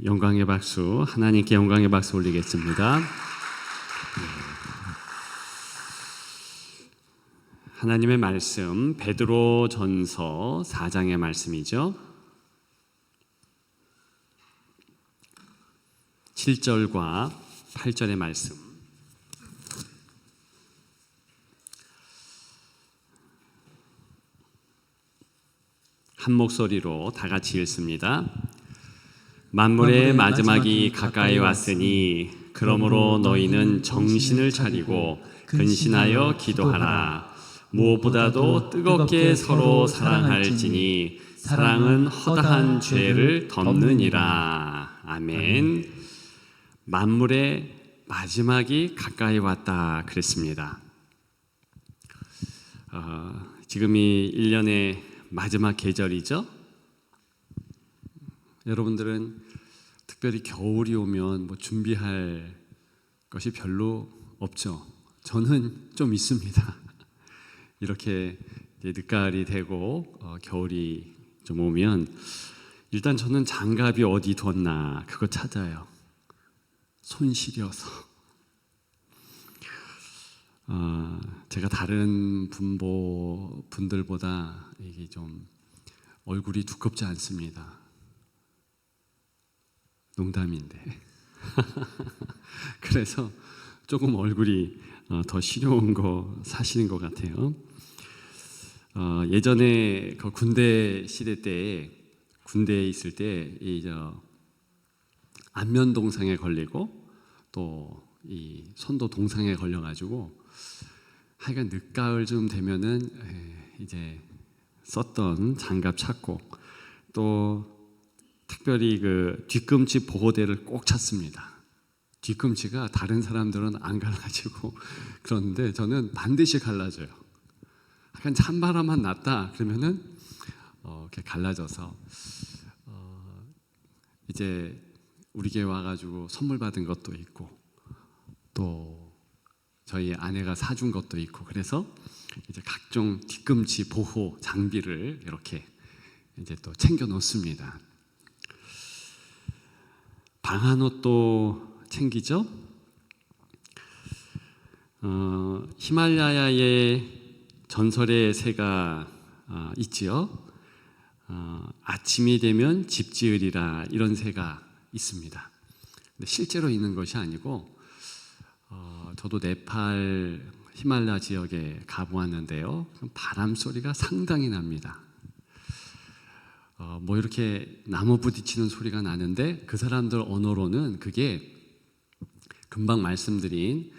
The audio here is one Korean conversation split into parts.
영광의 박수, 하나님께 영광의 박수 올리겠습니다. 하나님의 말씀, 베드로전서 4장의 말씀이죠. 7절과 8절의 말씀. 한 목소리로 다 같이 읽습니다. 만물의 마지막이 가까이 왔으니 그러므로 너희는 정신을 차리고 근신하여 기도하라. 무엇보다도 뜨겁게 서로 사랑할지니 사랑은 허다한 죄를 덮느니라. 아멘. 만물의 마지막이 가까이 왔다 그랬습니다. 지금이 1년의 마지막 계절이죠. 여러분들은 특별히 겨울이 오면 뭐 준비할 것이 별로 없죠. 저는 좀 있습니다. 이렇게 늦가을이 되고 겨울이 좀 오면 일단 저는 장갑이 어디 뒀나 그거 찾아요. 손 시려서. 제가 다른 분들보다 이게 좀 얼굴이 두껍지 않습니다. 농담인데. 그래서 조금 얼굴이 더 시려운 거 사실인 것 같아요. 예전에 그 군대 시대 때 군대에 있을 때 안면 동상에 걸리고 또 이 손도 동상에 걸려가지고 하여간 늦가을쯤 되면은 이제 썼던 장갑 찾고 또 특별히 그 뒤꿈치 보호대를 꼭 찾습니다. 뒤꿈치가 다른 사람들은 안 갈라지고 그런데 저는 반드시 갈라져요. 약간 찬바람만 났다 그러면은 이렇게 갈라져서 이제 우리 교회 와가지고 선물 받은 것도 있고 또 저희 아내가 사준 것도 있고 그래서 이제 각종 뒤꿈치 보호 장비를 이렇게 이제 또 챙겨 놓습니다. 방한 옷도 챙기죠. 히말라야의 전설의 새가 있지요. 아침이 되면 집 지으리라 이런 새가 있습니다. 근데 실제로 있는 것이 아니고 저도 네팔 히말라야 지역에 가보았는데요. 바람 소리가 상당히 납니다. 뭐 이렇게 나무 부딪히는 소리가 나는데 그 사람들 언어로는 그게 금방 말씀드린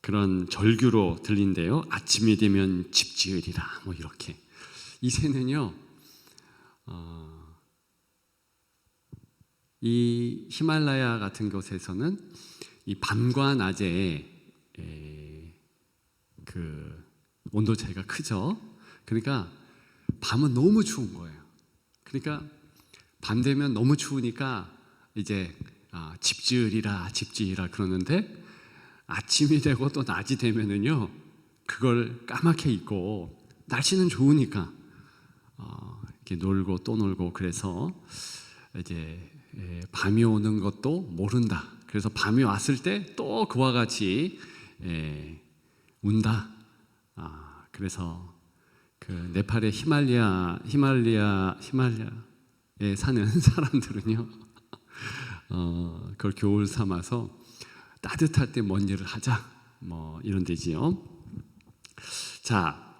그런 절규로 들린대요. 아침이 되면 집 지으리라 뭐 이렇게. 이 새는요 이 히말라야 같은 곳에서는 이 밤과 낮에 그 온도 차이가 크죠. 그러니까 밤은 너무 추운 거예요. 그러니까 밤 되면 너무 추우니까 이제 집 지으리라 그러는데 아침이 되고 또 낮이 되면은요 그걸 까맣게 잊고 날씨는 좋으니까 이렇게 놀고 또 놀고 그래서 이제 밤이 오는 것도 모른다. 그래서 밤이 왔을 때 또 그와 같이 운다. 그래서 그 네팔의 히말라야에 사는 사람들은요, 그걸 교훈 삼아서 따뜻할 때 뭔 일을 하자, 뭐 이런 데지요. 자,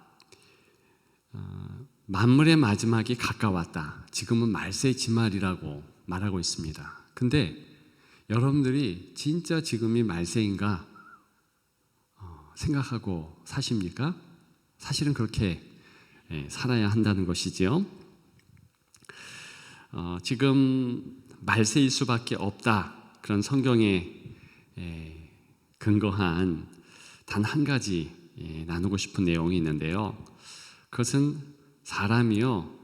만물의 마지막이 가까웠다. 지금은 말세의 지말이라고 말하고 있습니다. 근데 여러분들이 진짜 지금이 말세인가 생각하고 사십니까? 사실은 그렇게 살아야 한다는 것이지요. 지금 말세일 수밖에 없다. 그런 성경에 근거한 단 한 가지 나누고 싶은 내용이 있는데요. 그것은 사람이요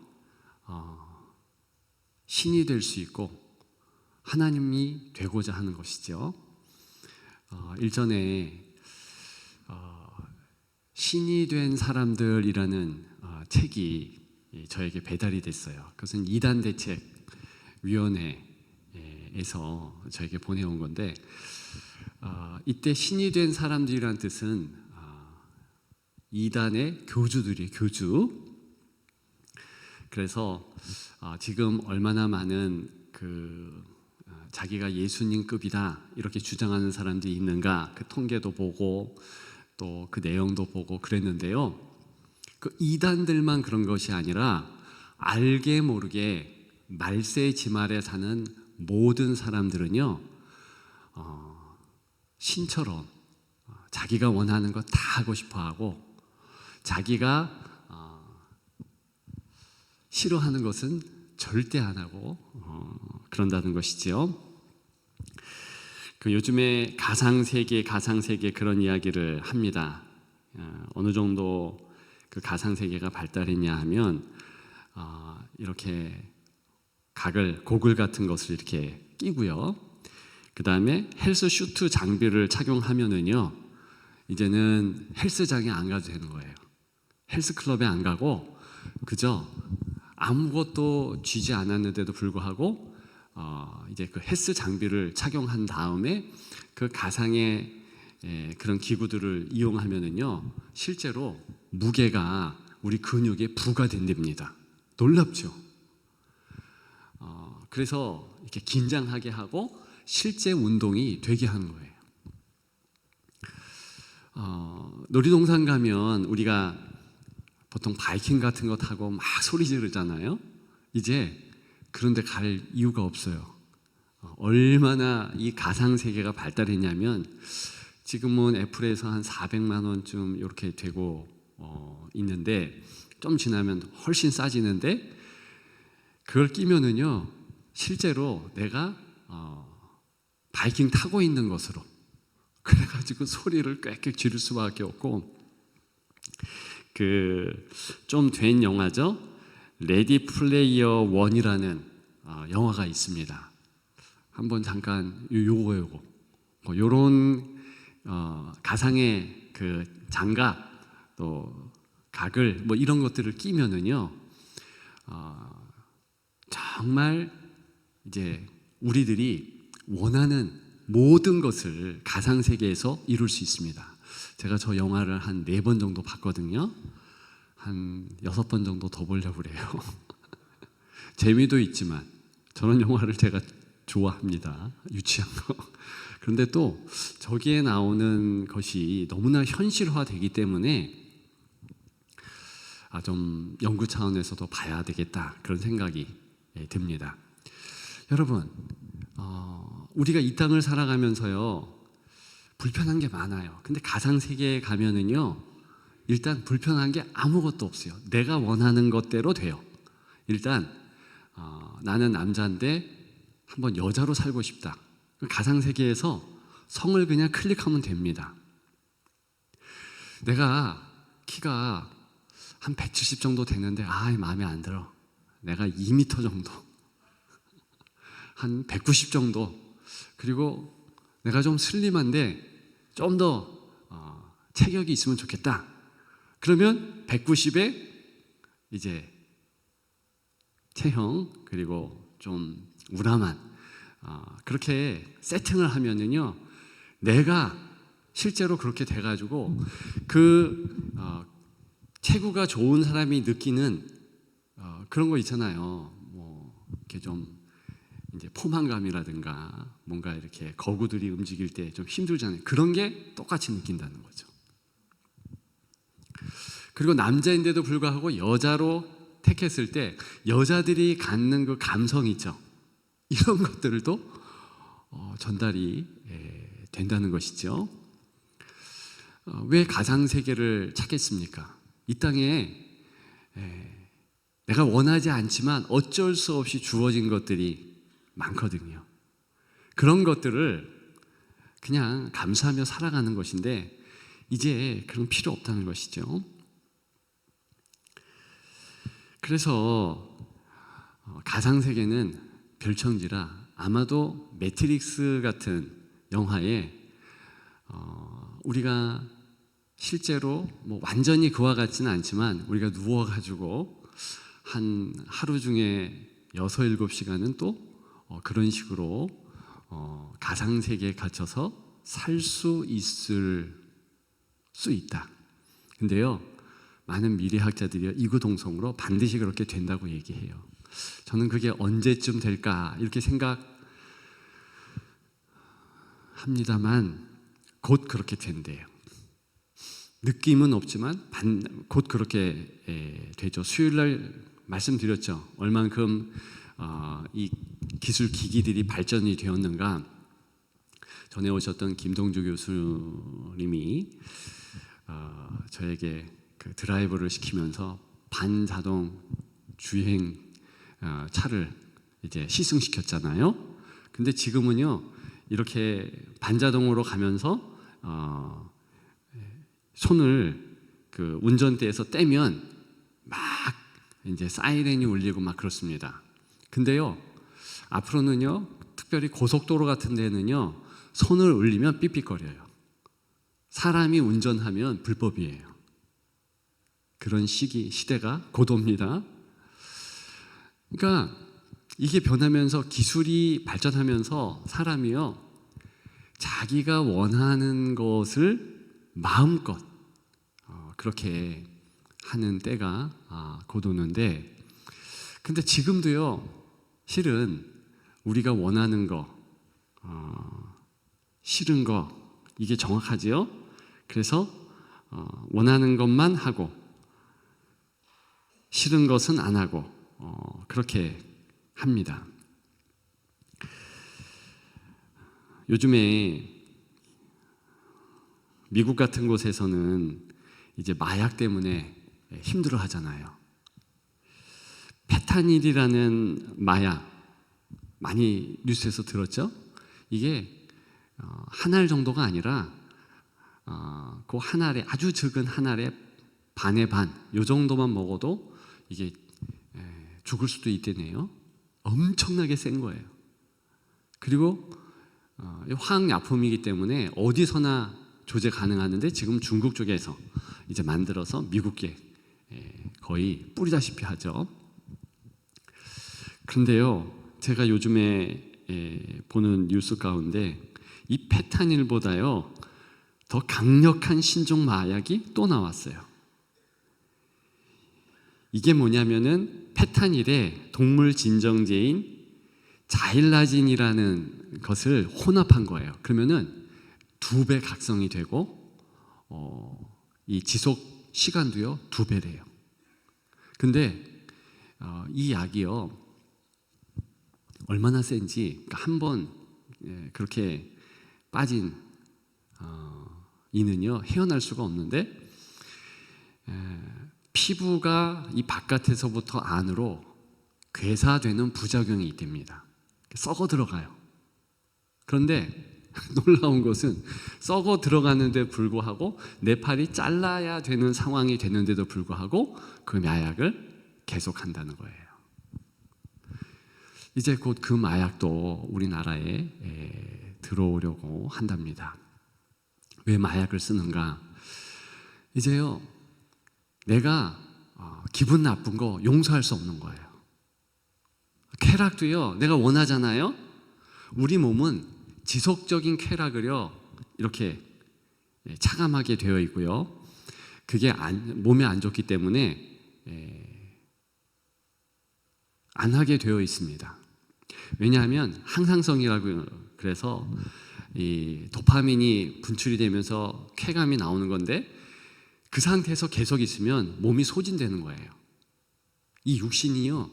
신이 될 수 있고 하나님이 되고자 하는 것이죠. 일전에 신이 된 사람들이라는 책이 저에게 배달이 됐어요. 그것은 이단 대책 위원회에서 저에게 보내온 건데, 이때 신이 된 사람들이란 뜻은 이단의 교주들이에요. 교주. 그래서 지금 얼마나 많은 자기가 예수님급이다 이렇게 주장하는 사람들이 있는가, 그 통계도 보고 또 그 내용도 보고 그랬는데요. 그 이단들만 그런 것이 아니라 알게 모르게 말세지 아래 사는 모든 사람들은요, 신처럼 자기가 원하는 것 다 하고 싶어하고, 자기가 싫어하는 것은 절대 안 하고 그런다는 것이지요. 요즘에 가상세계 그런 이야기를 합니다. 어느 정도 그 가상세계가 발달했냐 하면 이렇게 고글 같은 것을 이렇게 끼고요. 그 다음에 헬스 슈트 장비를 착용하면은요, 이제는 헬스장에 안 가도 되는 거예요. 헬스클럽에 안 가고 그저 아무것도 쥐지 않았는데도 불구하고 이제 그 헬스 장비를 착용한 다음에 그 가상의 그런 기구들을 이용하면은요, 실제로 무게가 우리 근육에 부과된답니다. 놀랍죠? 그래서 이렇게 긴장하게 하고 실제 운동이 되게 하는 거예요. 놀이동산 가면 우리가 보통 바이킹 같은 거 타고 막 소리 지르잖아요. 이제 그런데 갈 이유가 없어요. 얼마나 이 가상세계가 발달했냐면, 지금은 애플에서 한 400만 원쯤 이렇게 되고 있는데, 좀 지나면 훨씬 싸지는데, 그걸 끼면은요, 실제로 내가 바이킹 타고 있는 것으로, 그래가지고 소리를 꽥꽥 지를 수밖에 없고, 좀 된 영화죠. 레디 플레이어 원이라는 영화가 있습니다. 한번 잠깐 요거 요런 가상의 그 장갑 또 가글 뭐 이런 것들을 끼면은요, 정말 이제 우리들이 원하는 모든 것을 가상 세계에서 이룰 수 있습니다. 제가 저 영화를 한 4번 정도 봤거든요. 한 6번 정도 더 보려고 그래요. 재미도 있지만 저런 영화를 제가 좋아합니다. 유치한 거. 그런데 또 저기에 나오는 것이 너무나 현실화되기 때문에 좀 연구 차원에서도 봐야 되겠다, 그런 생각이 듭니다. 여러분, 우리가 이 땅을 살아가면서요, 불편한 게 많아요. 근데 가상세계에 가면은요, 일단 불편한 게 아무것도 없어요. 내가 원하는 것대로 돼요. 일단 나는 남자인데 한번 여자로 살고 싶다. 가상세계에서 성을 그냥 클릭하면 됩니다. 내가 키가 한 170 정도 되는데 마음에 안 들어. 내가 2m 정도, 한 190 정도, 그리고 내가 좀 슬림한데 좀 더 체격이 있으면 좋겠다. 그러면 190에 이제 체형, 그리고 좀 우람한 그렇게 세팅을 하면은요, 내가 실제로 그렇게 돼가지고 체구가 좋은 사람이 느끼는 그런 거 있잖아요. 뭐 이렇게 좀 이제 포만감이라든가 뭔가 이렇게 거구들이 움직일 때 좀 힘들잖아요. 그런 게 똑같이 느낀다는 거죠. 그리고 남자인데도 불구하고 여자로 택했을 때 여자들이 갖는 그 감성 있죠. 이런 것들도 전달이 된다는 것이죠. 왜 가상세계를 찾겠습니까? 이 땅에 내가 원하지 않지만 어쩔 수 없이 주어진 것들이 많거든요. 그런 것들을 그냥 감수하며 살아가는 것인데, 이제 그런 필요 없다는 것이죠. 그래서 가상세계는 별천지라, 아마도 매트릭스 같은 영화에 우리가 실제로 뭐 완전히 그와 같지는 않지만, 우리가 누워가지고 한 하루 중에 6, 7시간은 또 그런 식으로 가상 세계에 갇혀서 살 수 있을 수 있다. 근데요, 많은 미래학자들이 이구동성으로 반드시 그렇게 된다고 얘기해요. 저는 그게 언제쯤 될까 이렇게 생각합니다만 곧 그렇게 된대요. 느낌은 없지만 곧 그렇게 되죠. 수요일날 말씀드렸죠. 얼만큼 이 기술 기기들이 발전이 되었는가. 전에 오셨던 김동주 교수님이 저에게 그 드라이브를 시키면서 반자동 주행 차를 이제 시승시켰잖아요. 근데 지금은요, 이렇게 반자동으로 가면서 손을 그 운전대에서 떼면 막 이제 사이렌이 울리고 막 그렇습니다. 근데요, 앞으로는요, 특별히 고속도로 같은 데는요, 손을 올리면 삑삑거려요. 사람이 운전하면 불법이에요. 그런 시대가 곧 옵니다. 그러니까 이게 변하면서 기술이 발전하면서 사람이요, 자기가 원하는 것을 마음껏 그렇게 하는 때가 곧 오는데, 근데 지금도요, 실은 우리가 원하는 거, 싫은 거, 이게 정확하지요? 그래서 원하는 것만 하고 싫은 것은 안 하고 그렇게 합니다. 요즘에 미국 같은 곳에서는 이제 마약 때문에 힘들어 하잖아요. 페타닐이라는 마약 많이 뉴스에서 들었죠? 이게 한 알 정도가 아니라 그 한 알에, 아주 적은 한 알에 반의 반, 요 정도만 먹어도 이게 죽을 수도 있대네요. 엄청나게 센 거예요. 그리고 화학약품이기 때문에 어디서나 조제 가능하는데 지금 중국 쪽에서 이제 만들어서 미국에 거의 뿌리다시피 하죠. 그런데요, 제가 요즘에 보는 뉴스 가운데 이 페타닐보다요 더 강력한 신종 마약이 또 나왔어요. 이게 뭐냐면은 페타닐에 동물 진정제인 자일라진이라는 것을 혼합한 거예요. 그러면은 2배 각성이 되고 이 지속 시간도요 2배래요. 근데 이 약이요 얼마나 센지 한번 그렇게 빠진 이는요 헤어날 수가 없는데, 피부가 이 바깥에서부터 안으로 괴사되는 부작용이 있답니다. 썩어 들어가요. 그런데 놀라운 것은 썩어 들어가는데 불구하고 내 팔이 잘라야 되는 상황이 되는데도 불구하고 그 마약을 계속한다는 거예요. 이제 곧 그 마약도 우리나라에 들어오려고 한답니다. 왜 마약을 쓰는가? 이제요, 내가 기분 나쁜 거 용서할 수 없는 거예요. 쾌락도요, 내가 원하잖아요. 우리 몸은 지속적인 쾌락을요 이렇게 차감하게 되어 있고요. 그게 몸에 안 좋기 때문에 안 하게 되어 있습니다. 왜냐하면 항상성이라고, 그래서 이 도파민이 분출이 되면서 쾌감이 나오는 건데 그 상태에서 계속 있으면 몸이 소진되는 거예요. 이 육신이요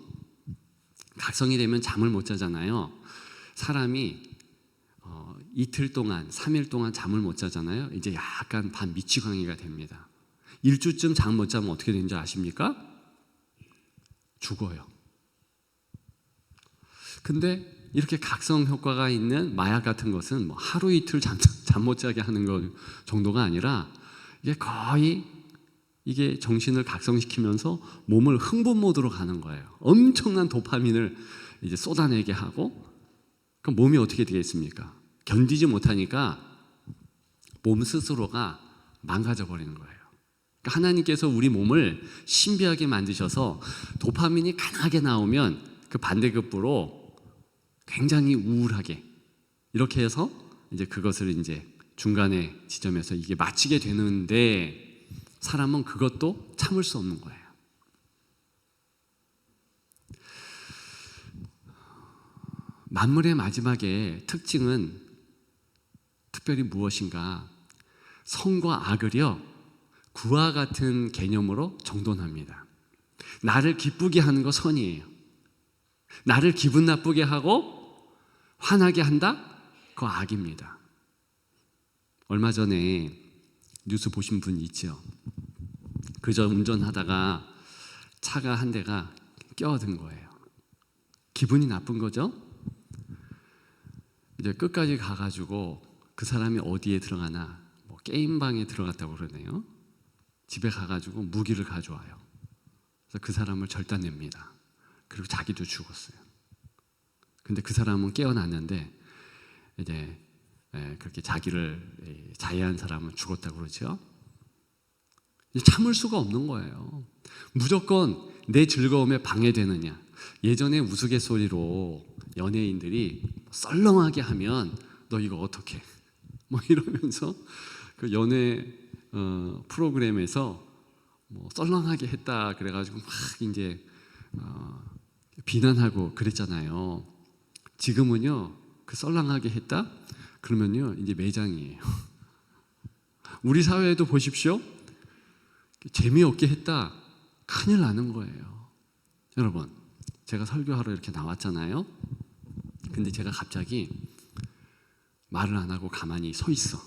각성이 되면 잠을 못 자잖아요. 사람이 이틀 동안 3일 동안 잠을 못 자잖아요. 이제 약간 반 미치광이가 됩니다. 일주쯤 잠 못 자면 어떻게 되는지 아십니까? 죽어요. 근데 이렇게 각성 효과가 있는 마약 같은 것은 뭐 하루 이틀 잠 못 자게 하는 것 정도가 아니라 이게 거의 이게 정신을 각성시키면서 몸을 흥분 모드로 가는 거예요. 엄청난 도파민을 이제 쏟아내게 하고, 그럼 몸이 어떻게 되겠습니까? 견디지 못하니까 몸 스스로가 망가져 버리는 거예요. 그러니까 하나님께서 우리 몸을 신비하게 만드셔서 도파민이 강하게 나오면 그 반대급부로 굉장히 우울하게 이렇게 해서 이제 그것을 이제 중간에 지점에서 이게 마치게 되는데 사람은 그것도 참을 수 없는 거예요. 만물의 마지막의 특징은 특별히 무엇인가? 선과 악을요 구와 같은 개념으로 정돈합니다. 나를 기쁘게 하는 거 선이에요. 나를 기분 나쁘게 하고 화나게 한다? 그거 악입니다. 얼마 전에 뉴스 보신 분 있죠? 그저 운전하다가 차가 한 대가 끼어든 거예요. 기분이 나쁜 거죠? 이제 끝까지 가가지고 그 사람이 어디에 들어가나 뭐 게임방에 들어갔다고 그러네요. 집에 가가지고 무기를 가져와요. 그래서 그 사람을 절단냅니다. 그리고 자기도 죽었어요. 근데 그 사람은 깨어났는데 이제 그렇게 자기를 자해한 사람은 죽었다고 그러죠. 참을 수가 없는 거예요. 무조건 내 즐거움에 방해되느냐. 예전에 우스갯소리로 연예인들이 썰렁하게 하면 너 이거 어떡해? 뭐 이러면서 그 연애 프로그램에서 뭐 썰렁하게 했다 그래가지고 막 이제 비난하고 그랬잖아요. 지금은요 그 썰렁하게 했다 그러면요 이제 매장이에요. 우리 사회에도 보십시오. 재미없게 했다 큰일 나는 거예요. 여러분 제가 설교하러 이렇게 나왔잖아요. 근데 제가 갑자기 말을 안 하고 가만히 서 있어.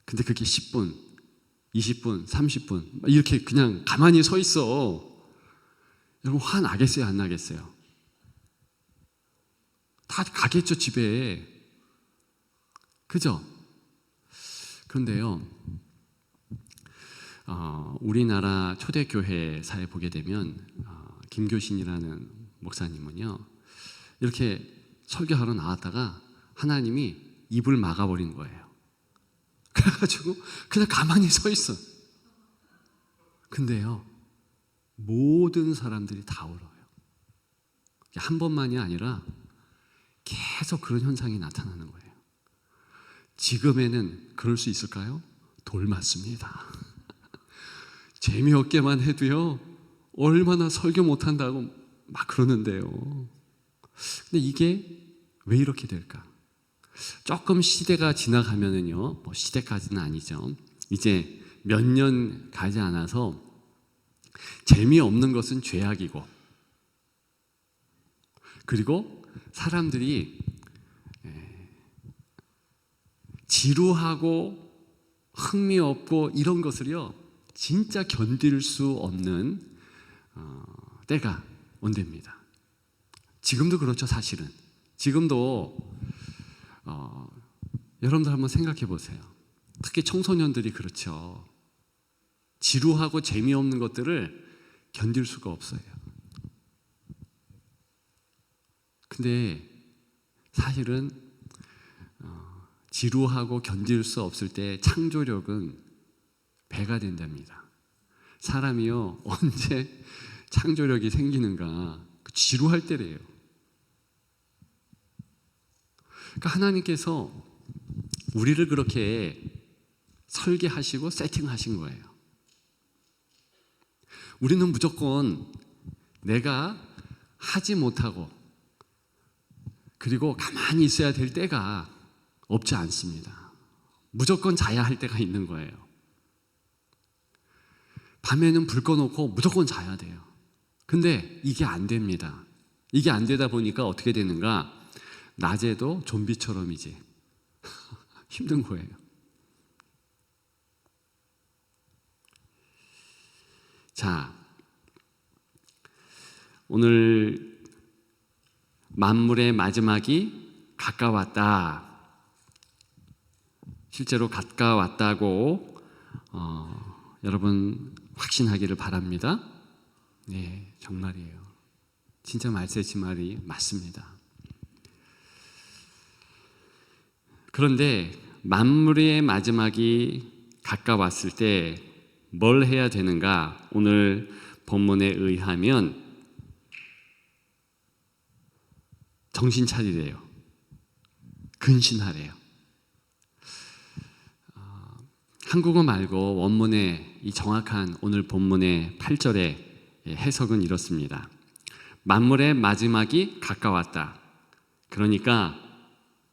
근데 그게 10분, 20분, 30분 이렇게 그냥 가만히 서 있어. 여러분 화 나겠어요? 안 나겠어요? 다 가겠죠 집에. 그죠? 그런데요 우리나라 초대교회사에 보게 되면 김교신이라는 목사님은요 이렇게 설교하러 나왔다가 하나님이 입을 막아버린 거예요. 그래가지고 그냥 가만히 서 있어. 근데요 모든 사람들이 다 울어요. 한 번만이 아니라 계속 그런 현상이 나타나는 거예요. 지금에는 그럴 수 있을까요? 돌 맞습니다. 재미없게만 해도요 얼마나 설교 못한다고 막 그러는데요. 근데 이게 왜 이렇게 될까? 조금 시대가 지나가면은요 뭐 시대까지는 아니죠. 이제 몇 년 가지 않아서 재미없는 것은 죄악이고 그리고 사람들이 지루하고 흥미없고 이런 것을요 진짜 견딜 수 없는 때가 온답니다. 지금도 그렇죠. 사실은 지금도 여러분들 한번 생각해 보세요. 특히 청소년들이 그렇죠. 지루하고 재미없는 것들을 견딜 수가 없어요. 근데 사실은 지루하고 견딜 수 없을 때 창조력은 배가 된답니다. 사람이요 언제 창조력이 생기는가? 지루할 때래요. 그러니까 하나님께서 우리를 그렇게 설계하시고 세팅하신 거예요. 우리는 무조건 내가 하지 못하고 그리고 가만히 있어야 될 때가 없지 않습니다. 무조건 자야 할 때가 있는 거예요. 밤에는 불 꺼놓고 무조건 자야 돼요. 근데 이게 안 됩니다. 이게 안 되다 보니까 어떻게 되는가? 낮에도 좀비처럼 이제 힘든 거예요. 자, 오늘 만물의 마지막이 가까웠다. 실제로 가까웠다고 여러분 확신하기를 바랍니다. 네, 정말이에요. 진짜 말세지 말이 맞습니다. 그런데 만물의 마지막이 가까웠을 때 뭘 해야 되는가? 오늘 본문에 의하면 정신 차리래요. 근신하래요. 한국어 말고 원문의 이 정확한 오늘 본문의 8절의 해석은 이렇습니다. 만물의 마지막이 가까웠다. 그러니까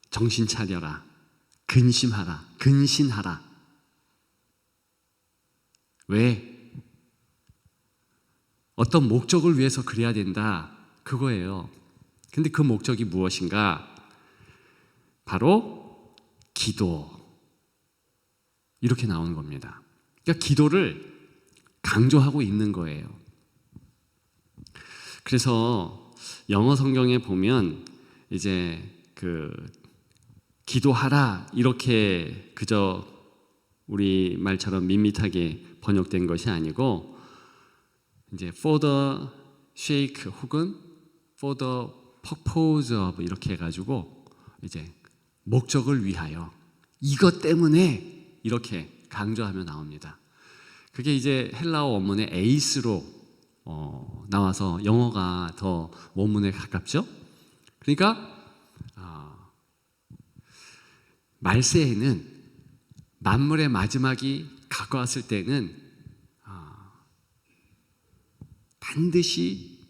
정신 차려라. 근심하라. 근신하라. 왜? 어떤 목적을 위해서 그래야 된다. 그거예요. 근데 그 목적이 무엇인가? 바로 기도. 이렇게 나오는 겁니다. 그러니까 기도를 강조하고 있는 거예요. 그래서 영어 성경에 보면 이제 기도하라 이렇게 그저 우리 말처럼 밋밋하게 번역된 것이 아니고 이제 for the sake 혹은 for the purpose of 이렇게 해가지고 이제 목적을 위하여 이것 때문에 이렇게 강조하며 나옵니다. 그게 이제 헬라어 원문의 에이스로 나와서 영어가 더 원문에 가깝죠. 그러니까 말세에는 만물의 마지막이 가까웠을 때는 반드시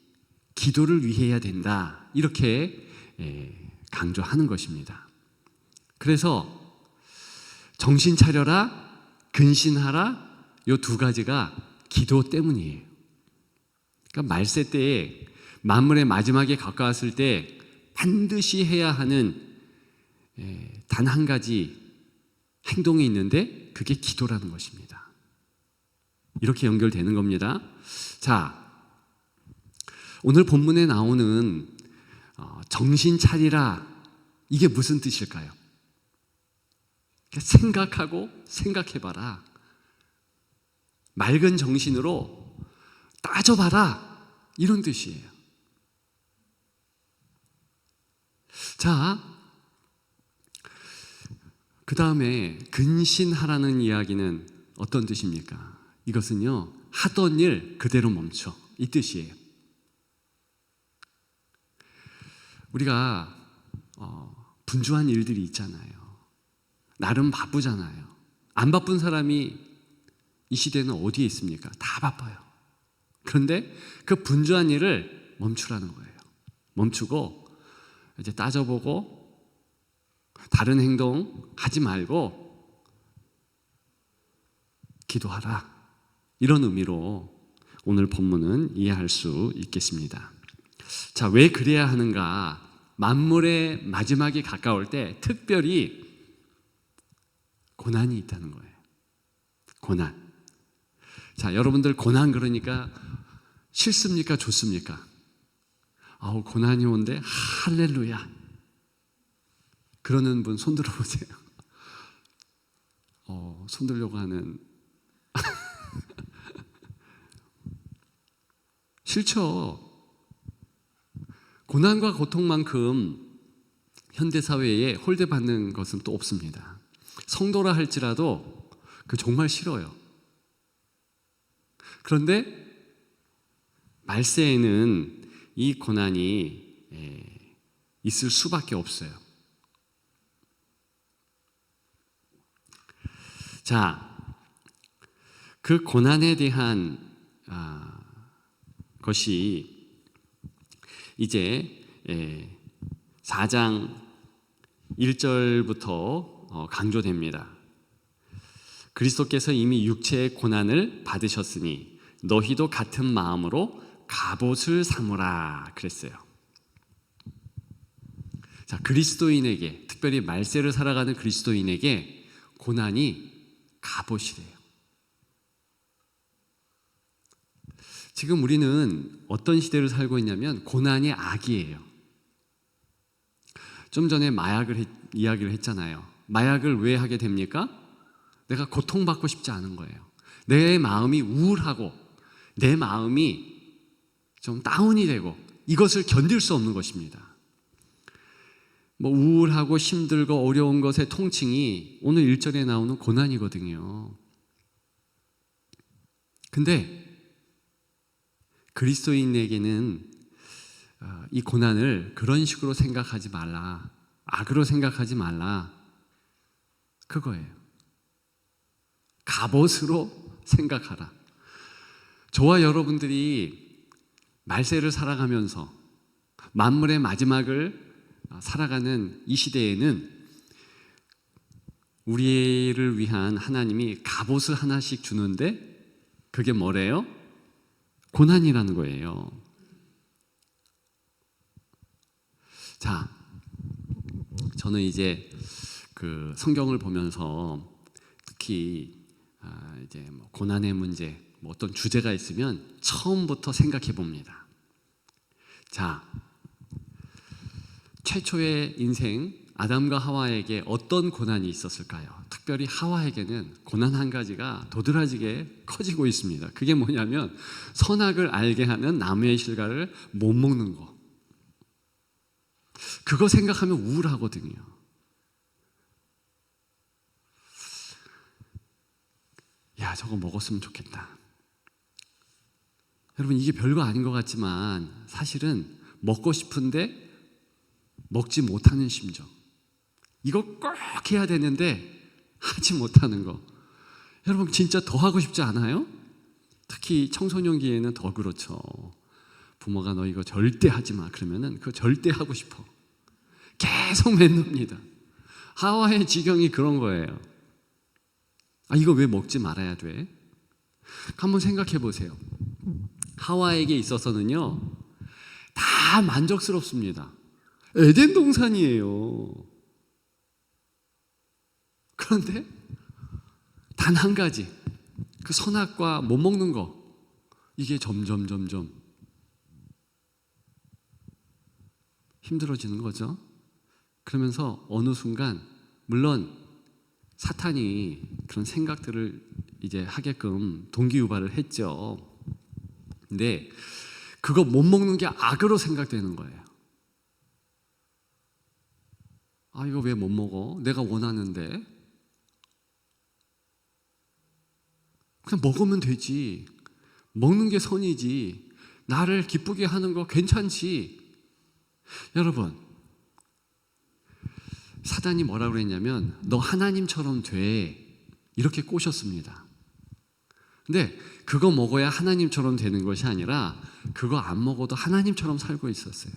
기도를 위해야 된다. 이렇게 강조하는 것입니다. 그래서 정신 차려라, 근신하라 이 두 가지가 기도 때문이에요. 그러니까 말세 때에 만물의 마지막에 가까웠을 때 반드시 해야 하는 단 한 가지 행동이 있는데 그게 기도라는 것입니다. 이렇게 연결되는 겁니다. 자, 오늘 본문에 나오는 정신 차리라 이게 무슨 뜻일까요? 생각하고 생각해봐라. 맑은 정신으로 따져봐라. 이런 뜻이에요. 자, 그 다음에 근신하라는 이야기는 어떤 뜻입니까? 이것은요, 하던 일 그대로 멈춰. 이 뜻이에요. 우리가 분주한 일들이 있잖아요. 나름 바쁘잖아요. 안 바쁜 사람이 이 시대는 어디에 있습니까? 다 바빠요. 그런데 그 분주한 일을 멈추라는 거예요. 멈추고 이제 따져보고 다른 행동 하지 말고 기도하라. 이런 의미로 오늘 본문은 이해할 수 있겠습니다. 자, 왜 그래야 하는가? 만물의 마지막이 가까울 때 특별히 고난이 있다는 거예요. 고난. 자, 여러분들 고난 그러니까 싫습니까? 좋습니까? 아우, 고난이 온대. 할렐루야. 그러는 분 손 들어보세요. 손 들려고 하는. 싫죠. 고난과 고통만큼 현대사회에 홀대받는 것은 또 없습니다. 성도라 할지라도 그 정말 싫어요. 그런데 말세에는 이 고난이 있을 수밖에 없어요. 자, 그 고난에 대한 것이 이제 4장 1절부터 강조됩니다. 그리스도께서 이미 육체의 고난을 받으셨으니 너희도 같은 마음으로 갑옷을 삼으라 그랬어요. 자, 그리스도인에게, 특별히 말세를 살아가는 그리스도인에게 고난이 갑옷이래요. 지금 우리는 어떤 시대를 살고 있냐면 고난이 악이에요. 좀 전에 마약을 이야기를 했잖아요. 마약을 왜 하게 됩니까? 내가 고통받고 싶지 않은 거예요. 내 마음이 우울하고 내 마음이 좀 다운이 되고 이것을 견딜 수 없는 것입니다. 우울하고 힘들고 어려운 것의 통칭이 오늘 1절에 나오는 고난이거든요. 근데 그리스도인에게는 이 고난을 그런 식으로 생각하지 말라, 악으로 생각하지 말라, 그거예요. 갑옷으로 생각하라. 저와 여러분들이 말세를 살아가면서 만물의 마지막을 살아가는 이 시대에는 우리를 위한 하나님이 갑옷을 하나씩 주는데 그게 뭐래요? 고난이라는 거예요. 자, 저는 이제 그 성경을 보면서 특히 이제 뭐 고난의 문제, 뭐 어떤 주제가 있으면 처음부터 생각해 봅니다. 자, 최초의 인생 아담과 하와에게 어떤 고난이 있었을까요? 특별히 하와에게는 고난 한 가지가 도드라지게 커지고 있습니다. 그게 뭐냐면 선악을 알게 하는 나무의 실과를 못 먹는 거. 그거 생각하면 우울하거든요. 야, 저거 먹었으면 좋겠다. 여러분, 이게 별거 아닌 것 같지만 사실은 먹고 싶은데 먹지 못하는 심정, 이거 꼭 해야 되는데 하지 못하는 거, 여러분 진짜 더 하고 싶지 않아요? 특히 청소년기에는 더 그렇죠. 부모가 너 이거 절대 하지 마 그러면은 그거 절대 하고 싶어. 계속 맴돕니다. 하와의 지경이 그런 거예요. 아, 이거 왜 먹지 말아야 돼? 한번 생각해 보세요. 하와에게 있어서는요, 다 만족스럽습니다. 에덴 동산이에요. 그런데 단 한 가지, 그 선악과 못 먹는 거, 이게 점점 힘들어지는 거죠. 그러면서 어느 순간, 물론 사탄이 그런 생각들을 이제 하게끔 동기유발을 했죠. 근데 그거 못 먹는 게 악으로 생각되는 거예요. 아, 이거 왜 못 먹어? 내가 원하는데. 그냥 먹으면 되지. 먹는 게 선이지. 나를 기쁘게 하는 거 괜찮지. 여러분, 사단이 뭐라고 그랬냐면 너 하나님처럼 돼, 이렇게 꼬셨습니다. 근데 그거 먹어야 하나님처럼 되는 것이 아니라 그거 안 먹어도 하나님처럼 살고 있었어요.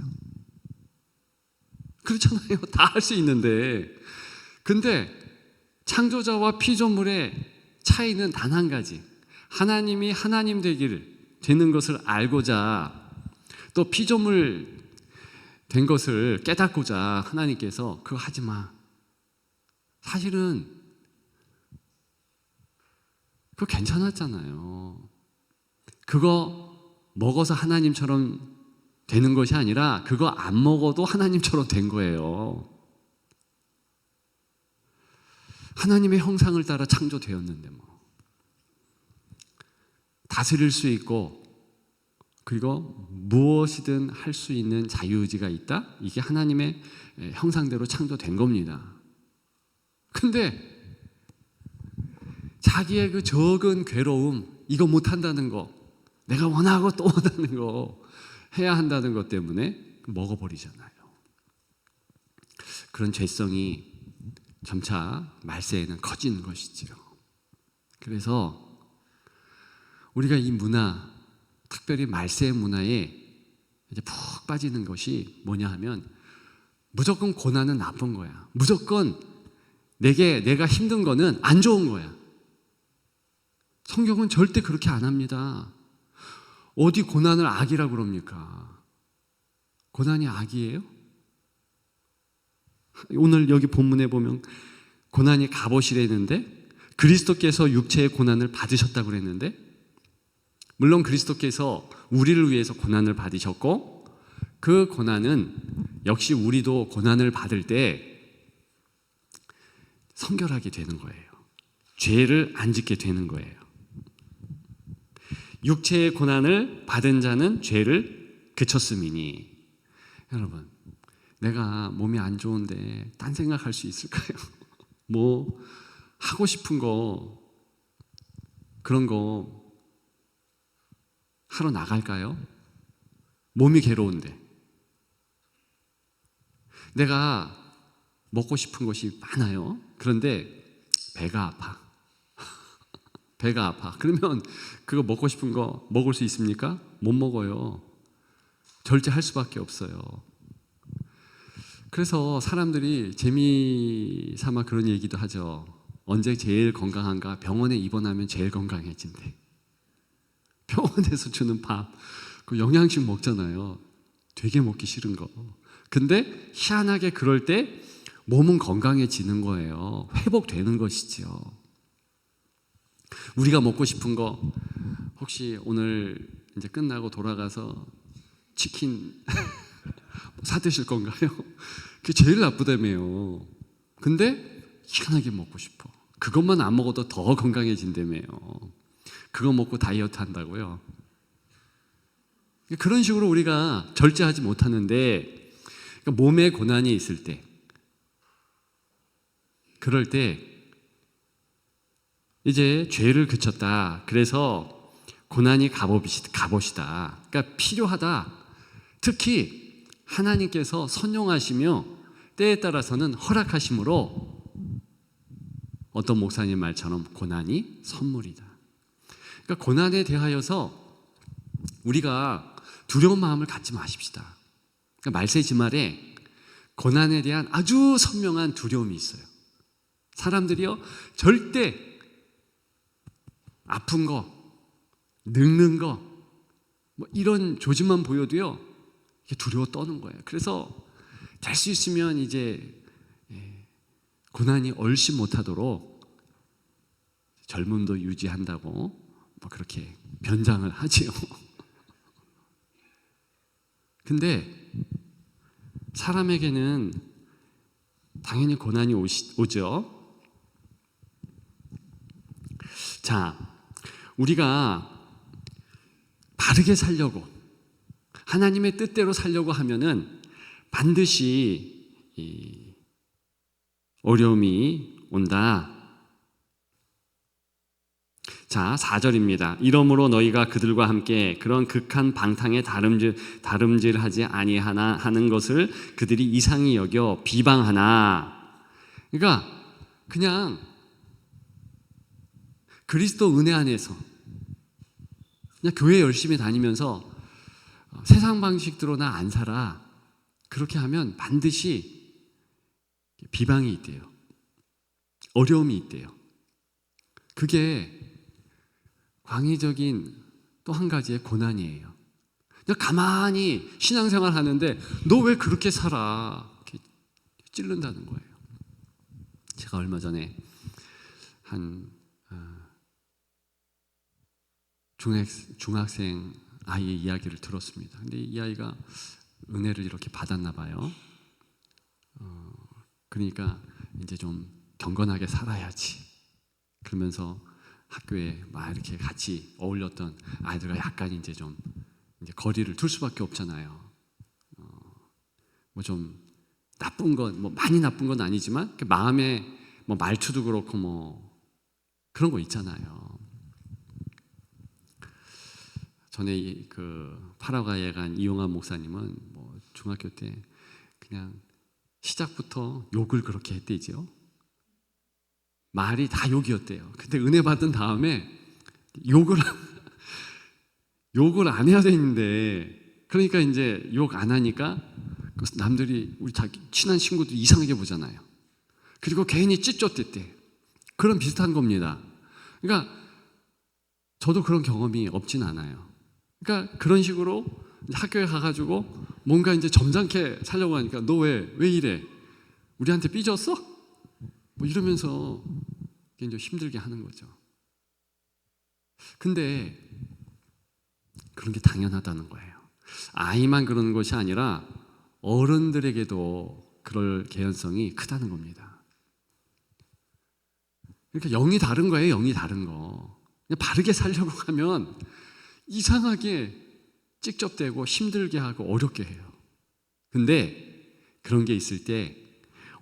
그렇잖아요. 다 할 수 있는데. 근데 창조자와 피조물의 차이는 단 한 가지, 하나님이 하나님 되는 것을 알고자, 또 피조물 된 것을 깨닫고자 하나님께서 그거 하지 마. 사실은 그거 괜찮았잖아요. 그거 먹어서 하나님처럼 되는 것이 아니라 그거 안 먹어도 하나님처럼 된 거예요. 하나님의 형상을 따라 창조되었는데 뭐. 다스릴 수 있고, 그리고 무엇이든 할 수 있는 자유의지가 있다? 이게 하나님의 형상대로 창조된 겁니다. 근데 자기의 그 적은 괴로움, 이거 못한다는 거, 내가 원하고 또 원하는 거 해야 한다는 것 때문에 먹어버리잖아요. 그런 죄성이 점차 말세에는 커지는 것이죠. 그래서 우리가 이 문화, 특별히 말세 문화에 이제 푹 빠지는 것이 뭐냐 하면 무조건 고난은 나쁜 거야. 무조건 내가 힘든 거는 안 좋은 거야. 성경은 절대 그렇게 안 합니다. 어디 고난을 악이라고 그럽니까? 고난이 악이에요? 오늘 여기 본문에 보면 고난이 갑옷이라는데 그리스도께서 육체의 고난을 받으셨다고 그랬는데, 물론 그리스도께서 우리를 위해서 고난을 받으셨고 그 고난은 역시 우리도 고난을 받을 때 성결하게 되는 거예요. 죄를 안 짓게 되는 거예요. 육체의 고난을 받은 자는 죄를 그쳤음이니. 여러분, 내가 몸이 안 좋은데 딴 생각할 수 있을까요? 뭐 하고 싶은 거, 그런 거 하러 나갈까요? 몸이 괴로운데. 내가 먹고 싶은 것이 많아요. 그런데 배가 아파. 배가 아파. 그러면 그거 먹고 싶은 거 먹을 수 있습니까? 못 먹어요. 절제할 수밖에 없어요. 그래서 사람들이 재미삼아 그런 얘기도 하죠. 언제 제일 건강한가? 병원에 입원하면 제일 건강해진대. 병원에서 주는 밥, 그 영양식 먹잖아요. 되게 먹기 싫은 거. 근데 희한하게 그럴 때 몸은 건강해지는 거예요. 회복되는 것이죠. 우리가 먹고 싶은 거 혹시 오늘 이제 끝나고 돌아가서 치킨 사 드실 건가요? 그게 제일 나쁘다며요. 근데 희한하게 먹고 싶어. 그것만 안 먹어도 더 건강해진다며요. 그거 먹고 다이어트 한다고요. 그런 식으로 우리가 절제하지 못하는데, 그러니까 몸에 고난이 있을 때, 그럴 때 이제 죄를 그쳤다. 그래서 고난이 갑옷이다. 그러니까 필요하다. 특히 하나님께서 선용하시며 때에 따라서는 허락하심으로 어떤 목사님 말처럼 고난이 선물이다. 그러니까 고난에 대하여서 우리가 두려운 마음을 갖지 마십시다. 그러니까 말세지 말에 고난에 대한 아주 선명한 두려움이 있어요. 사람들이요 절대 아픈 거, 늙는 거, 뭐 이런 조짐만 보여도요 두려워 떠는 거예요. 그래서 될 수 있으면 이제 고난이 얼씬 못하도록 젊음도 유지한다고 뭐 그렇게 변장을 하지요. 근데 사람에게는 당연히 고난이 오죠. 자, 우리가 바르게 살려고 하나님의 뜻대로 살려고 하면은 반드시 이 어려움이 온다. 자, 4절입니다. 이러므로 너희가 그들과 함께 그런 극한 방탕에 다름질하지 아니하나 하는 것을 그들이 이상히 여겨 비방하나. 그러니까 그냥 그리스도 은혜 안에서 그냥 교회 열심히 다니면서 세상 방식대로 나 안 살아. 그렇게 하면 반드시 비방이 있대요. 어려움이 있대요. 그게 광의적인 또 한 가지의 고난이에요. 그냥 가만히 신앙생활 하는데 너 왜 그렇게 살아? 이렇게 찔른다는 거예요. 제가 얼마 전에 한 중학생 아이의 이야기를 들었습니다. 근데 이 아이가 은혜를 이렇게 받았나 봐요. 그러니까 이제 좀 경건하게 살아야지. 그러면서 학교에 막 이렇게 같이 어울렸던 아이들과 약간 이제 좀 이제 거리를 둘 수밖에 없잖아요. 뭐 좀 나쁜 건 뭐 많이 나쁜 건 아니지만 마음에 뭐 말투도 그렇고 뭐 그런 거 있잖아요. 전에 그 파라과이에 간 이용환 목사님은 뭐 중학교 때 그냥 시작부터 욕을 그렇게 했대죠. 말이 다 욕이었대요. 근데 은혜 받은 다음에 욕을 안 해야 되는데, 그러니까 이제 욕 안 하니까 남들이 우리 자기 친한 친구도 이상하게 보잖아요. 그리고 괜히 찢쫓댔대. 그런 비슷한 겁니다. 그러니까 저도 그런 경험이 없진 않아요. 그러니까 그런 식으로 학교에 가가지고 뭔가 이제 점잖게 살려고 하니까 너 왜 이래? 우리한테 삐졌어? 뭐 이러면서 이제 힘들게 하는 거죠. 근데 그런 게 당연하다는 거예요. 아이만 그러는 것이 아니라 어른들에게도 그럴 개연성이 크다는 겁니다. 그러니까 영이 다른 거예요. 영이 다른 거. 그냥 바르게 살려고 하면 이상하게 찍접대고 힘들게 하고 어렵게 해요. 근데 그런 게 있을 때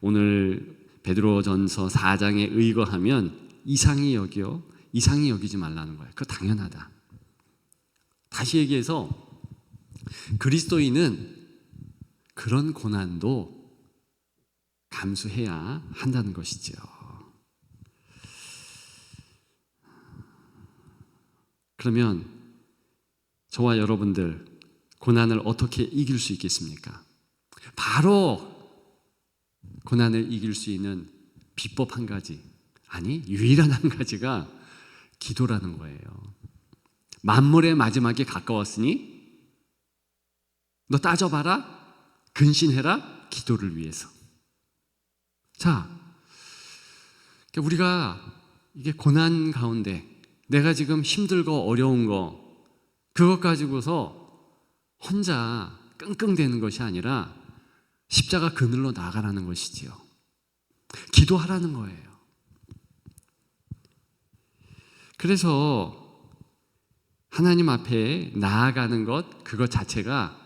오늘 베드로전서 4장에 의거하면 이상히 여기지 말라는 거예요. 그거 당연하다. 다시 얘기해서 그리스도인은 그런 고난도 감수해야 한다는 것이죠. 그러면 저와 여러분들 고난을 어떻게 이길 수 있겠습니까? 바로 고난을 이길 수 있는 비법 한 가지, 아니 유일한 한 가지가 기도라는 거예요. 만물의 마지막에 가까웠으니 너 따져봐라, 근신해라, 기도를 위해서. 자, 우리가 이게 고난 가운데 내가 지금 힘들고 어려운 거 그것 가지고서 혼자 끙끙대는 것이 아니라 십자가 그늘로 나가라는 것이지요. 기도하라는 거예요. 그래서 하나님 앞에 나아가는 것, 그것 자체가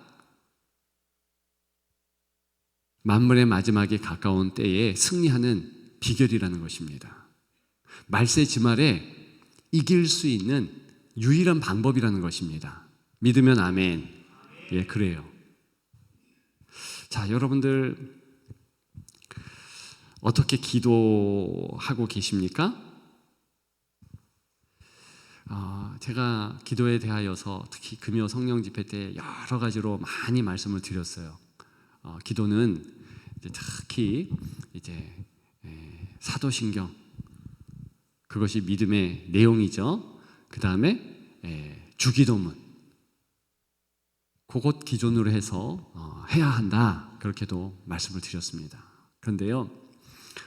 만물의 마지막에 가까운 때에 승리하는 비결이라는 것입니다. 말세지말에 이길 수 있는 유일한 방법이라는 것입니다. 믿으면 아멘. 예, 그래요. 자, 여러분들 어떻게 기도하고 계십니까? 제가 기도에 대하여서 특히 금요 성령 집회 때 여러 가지로 많이 말씀을 드렸어요. 기도는 이제 특히 이제 사도신경, 그것이 믿음의 내용이죠. 그 다음에 주기도문, 그것 기준으로 해서 해야 한다, 그렇게도 말씀을 드렸습니다. 그런데요,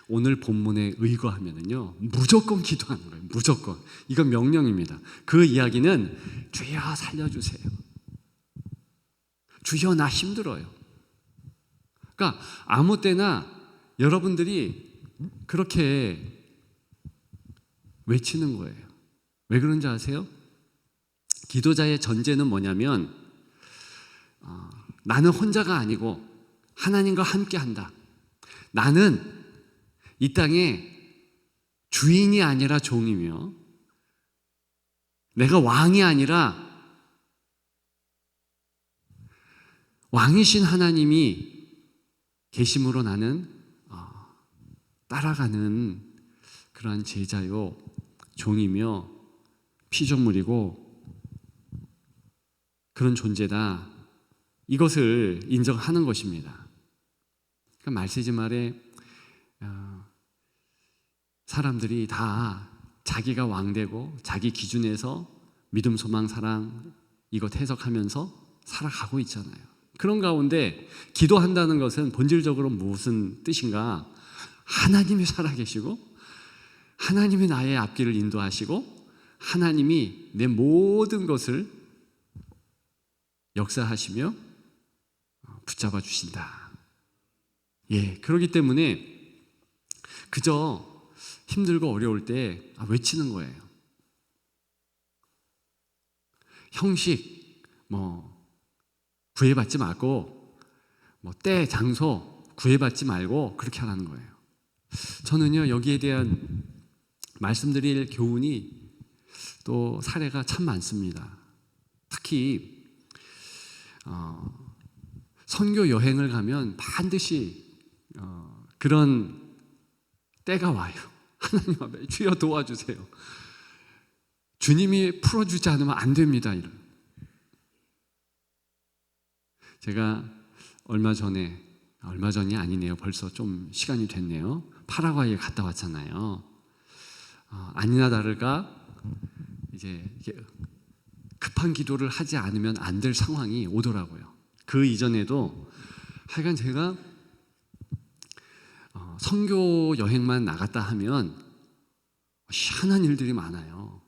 오늘 본문에 의거하면은요, 무조건 기도하는 거예요. 무조건. 이건 명령입니다. 그 이야기는 주여 살려주세요. 주여 나 힘들어요. 그러니까 아무 때나 여러분들이 그렇게 외치는 거예요. 왜 그런지 아세요? 기도자의 전제는 뭐냐면 나는 혼자가 아니고 하나님과 함께 한다. 나는 이 땅에 주인이 아니라 종이며 내가 왕이 아니라 왕이신 하나님이 계심으로 나는 따라가는 그러한 제자요, 종이며 피조물이고 그런 존재다, 이것을 인정하는 것입니다. 그러니까 말세지말에 사람들이 다 자기가 왕되고 자기 기준에서 믿음, 소망, 사랑 이것 해석하면서 살아가고 있잖아요. 그런 가운데 기도한다는 것은 본질적으로 무슨 뜻인가? 하나님이 살아계시고 하나님이 나의 앞길을 인도하시고 하나님이 내 모든 것을 역사하시며 붙잡아 주신다. 예, 그렇기 때문에 그저 힘들고 어려울 때 외치는 거예요. 형식 구애받지 말고 때, 장소 구애받지 말고 그렇게 하라는 거예요. 저는요, 여기에 대한 말씀드릴 교훈이 또 사례가 참 많습니다. 특히 선교 여행을 가면 반드시 그런 때가 와요. 하나님 앞에 주여 도와주세요. 주님이 풀어주지 않으면 안 됩니다. 이런. 제가 얼마 전이 아니네요. 벌써 좀 시간이 됐네요. 파라과이에 갔다 왔잖아요. 아니나 다를까 이제 급한 기도를 하지 않으면 안 될 상황이 오더라고요. 그 이전에도 하여간 제가 선교 여행만 나갔다 하면 희한한 일들이 많아요.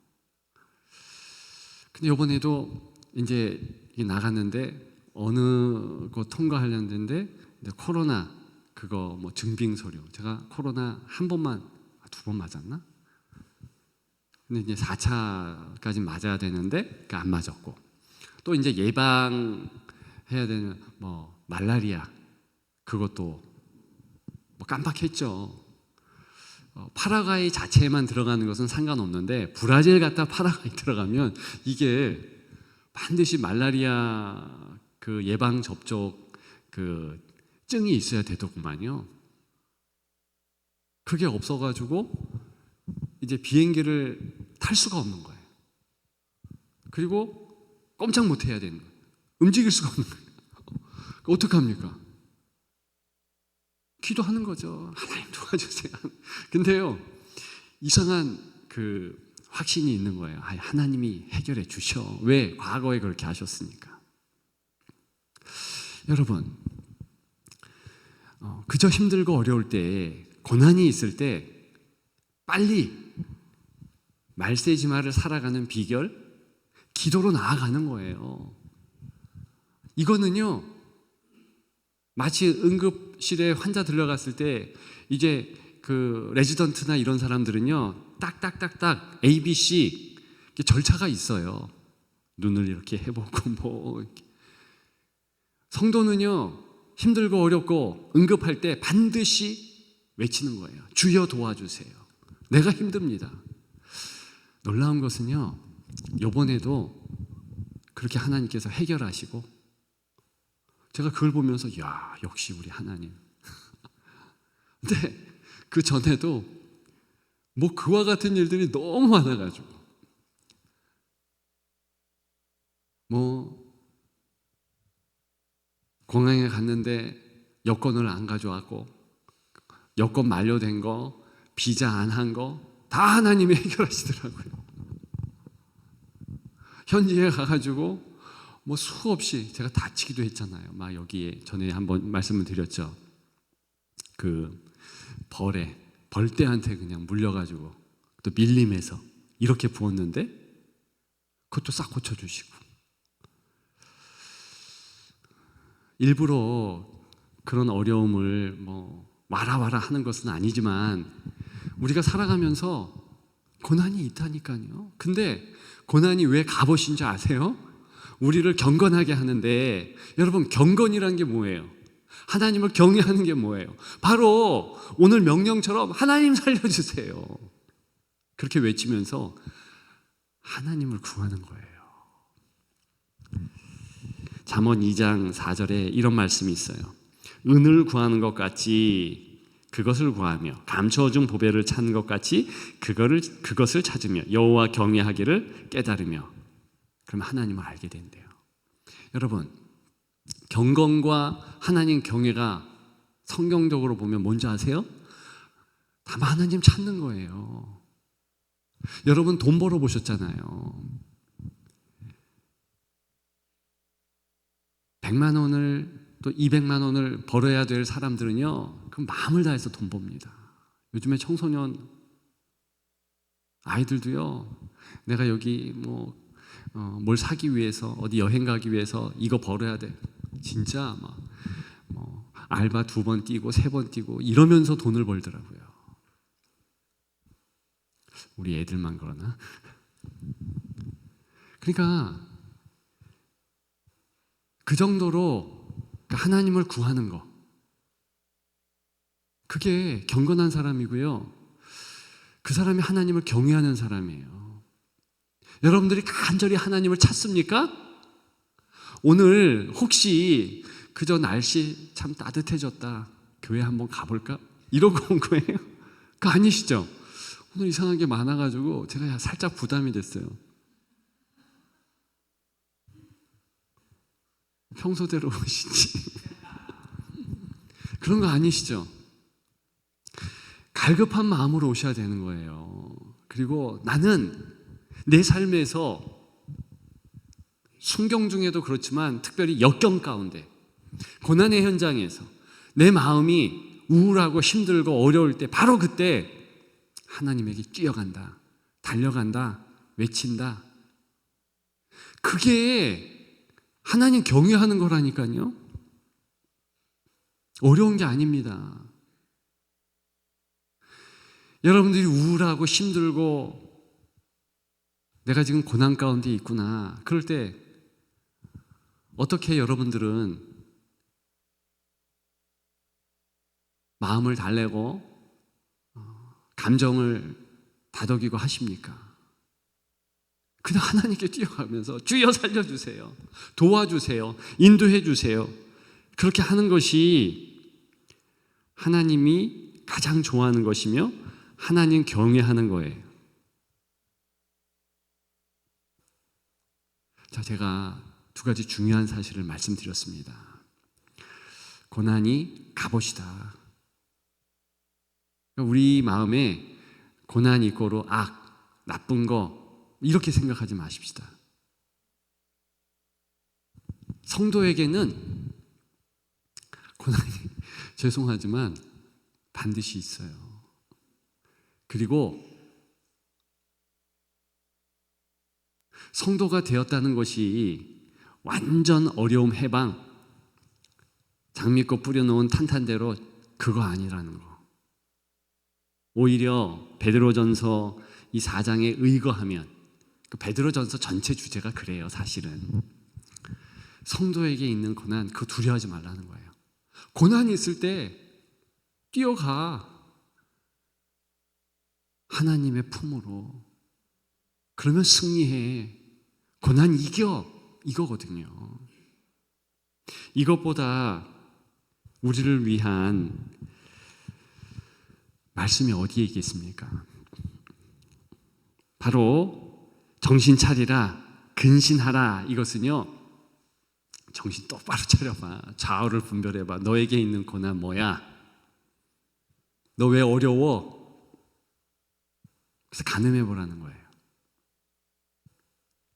근데 이번에도 이제 나갔는데 어느 곳 통과하려는데 코로나 그거 증빙 서류, 제가 코로나 한 번만, 두 번 맞았나? 근데 이제 4차까지 맞아야 되는데 안 맞았고, 또 이제 예방해야 되는 말라리아 그것도 깜빡했죠. 파라과이 자체에만 들어가는 것은 상관없는데 브라질 갔다 파라과이 들어가면 이게 반드시 말라리아 그 예방 접촉 그 증이 있어야 되더구만요. 그게 없어가지고 이제 비행기를 탈 수가 없는 거예요. 그리고 꼼짝 못 해야 되는 거예요. 움직일 수가 없는 거예요. 어떡합니까? 기도하는 거죠. 하나님 도와주세요. 근데요, 이상한 확신이 있는 거예요. 하나님이 해결해 주셔. 왜? 과거에 그렇게 하셨으니까. 여러분, 그저 힘들고 어려울 때, 고난이 있을 때 빨리 말세지마를 살아가는 비결, 기도로 나아가는 거예요. 이거는요, 마치 응급실에 환자 들어갔을 때 이제 레지던트나 이런 사람들은요, 딱딱딱딱 ABC 절차가 있어요. 눈을 이렇게 해보고 이렇게. 성도는요, 힘들고 어렵고 응급할 때 반드시 외치는 거예요. 주여 도와주세요. 내가 힘듭니다. 놀라운 것은요, 이번에도 그렇게 하나님께서 해결하시고, 제가 그걸 보면서 야, 역시 우리 하나님. 근데 그 전에도 뭐 그와 같은 일들이 너무 많아가지고, 뭐 공항에 갔는데 여권을 안 가져왔고, 여권 만료된 거, 비자 안 한 거 다 하나님이 해결하시더라고요. 현지에 가가지고 뭐 수없이 제가 다치기도 했잖아요. 막 여기에 전에 한번 말씀을 드렸죠. 벌떼한테 그냥 물려가지고 또 밀림에서 이렇게 부었는데 그것도 싹 고쳐주시고. 일부러 그런 어려움을 뭐 와라 하는 것은 아니지만 우리가 살아가면서 고난이 있다니까요. 근데 고난이 왜 갑옷인 줄 아세요? 우리를 경건하게 하는데, 여러분, 경건이란 게 뭐예요? 하나님을 경외하는 게 뭐예요? 바로 오늘 명령처럼 하나님 살려주세요. 그렇게 외치면서 하나님을 구하는 거예요. 잠언 2장 4절에 이런 말씀이 있어요. 은을 구하는 것 같이 그것을 구하며 감춰준 보배를 찾는 것 같이 그것을 찾으며 여호와 경외하기를 깨달으며, 그러면 하나님을 알게 된대요. 여러분, 경건과 하나님 경외가 성경적으로 보면 뭔지 아세요? 다만 하나님 찾는 거예요. 여러분, 돈 벌어 보셨잖아요. 100만 원을 또 200만 원을 벌어야 될 사람들은요, 그 마음을 다해서 돈 법니다. 요즘에 청소년 아이들도요, 내가 여기 뭘 사기 위해서, 어디 여행 가기 위해서 이거 벌어야 돼. 진짜 알바 2번 뛰고 3번 뛰고 이러면서 돈을 벌더라고요. 우리 애들만 그러나? 그러니까 그 정도로 하나님을 구하는 거, 그게 경건한 사람이고요, 그 사람이 하나님을 경외하는 사람이에요. 여러분들이 간절히 하나님을 찾습니까? 오늘 혹시 그저 날씨 참 따뜻해졌다, 교회 한번 가볼까? 이러고 온 거예요? 그거 아니시죠? 오늘 이상한 게 많아가지고 제가 살짝 부담이 됐어요. 평소대로 오시지. 그런 거 아니시죠? 갈급한 마음으로 오셔야 되는 거예요. 그리고 나는 내 삶에서 순경 중에도 그렇지만 특별히 역경 가운데, 고난의 현장에서 내 마음이 우울하고 힘들고 어려울 때, 바로 그때 하나님에게 뛰어간다, 달려간다, 외친다. 그게 하나님 경외하는 거라니까요. 어려운 게 아닙니다. 여러분들이 우울하고 힘들고 내가 지금 고난 가운데 있구나, 그럴 때 어떻게 여러분들은 마음을 달래고 감정을 다독이고 하십니까? 그냥 하나님께 뛰어가면서 주여 살려주세요, 도와주세요, 인도해 주세요. 그렇게 하는 것이 하나님이 가장 좋아하는 것이며 하나님 경외하는 거예요. 자, 제가 두 가지 중요한 사실을 말씀드렸습니다. 고난이 갑옷이다. 우리 마음에 고난 이꼬로 악, 나쁜 거 이렇게 생각하지 마십시다. 성도에게는 고난이 죄송하지만 반드시 있어요. 그리고 성도가 되었다는 것이 완전 어려움 해방, 장미꽃 뿌려놓은 탄탄대로 그거 아니라는 거. 오히려 베드로전서 이 4장에 의거하면, 그 베드로전서 전체 주제가 그래요. 사실은 성도에게 있는 고난, 그거 두려워하지 말라는 거예요. 고난이 있을 때 뛰어가 하나님의 품으로. 그러면 승리해. 고난 이겨. 이거거든요. 이것보다 우리를 위한 말씀이 어디에 있겠습니까? 바로 정신 차리라, 근신하라. 이것은요, 정신 똑바로 차려봐. 좌우를 분별해봐. 너에게 있는 고난 뭐야? 너 왜 어려워? 그래서 가늠해보라는 거예요.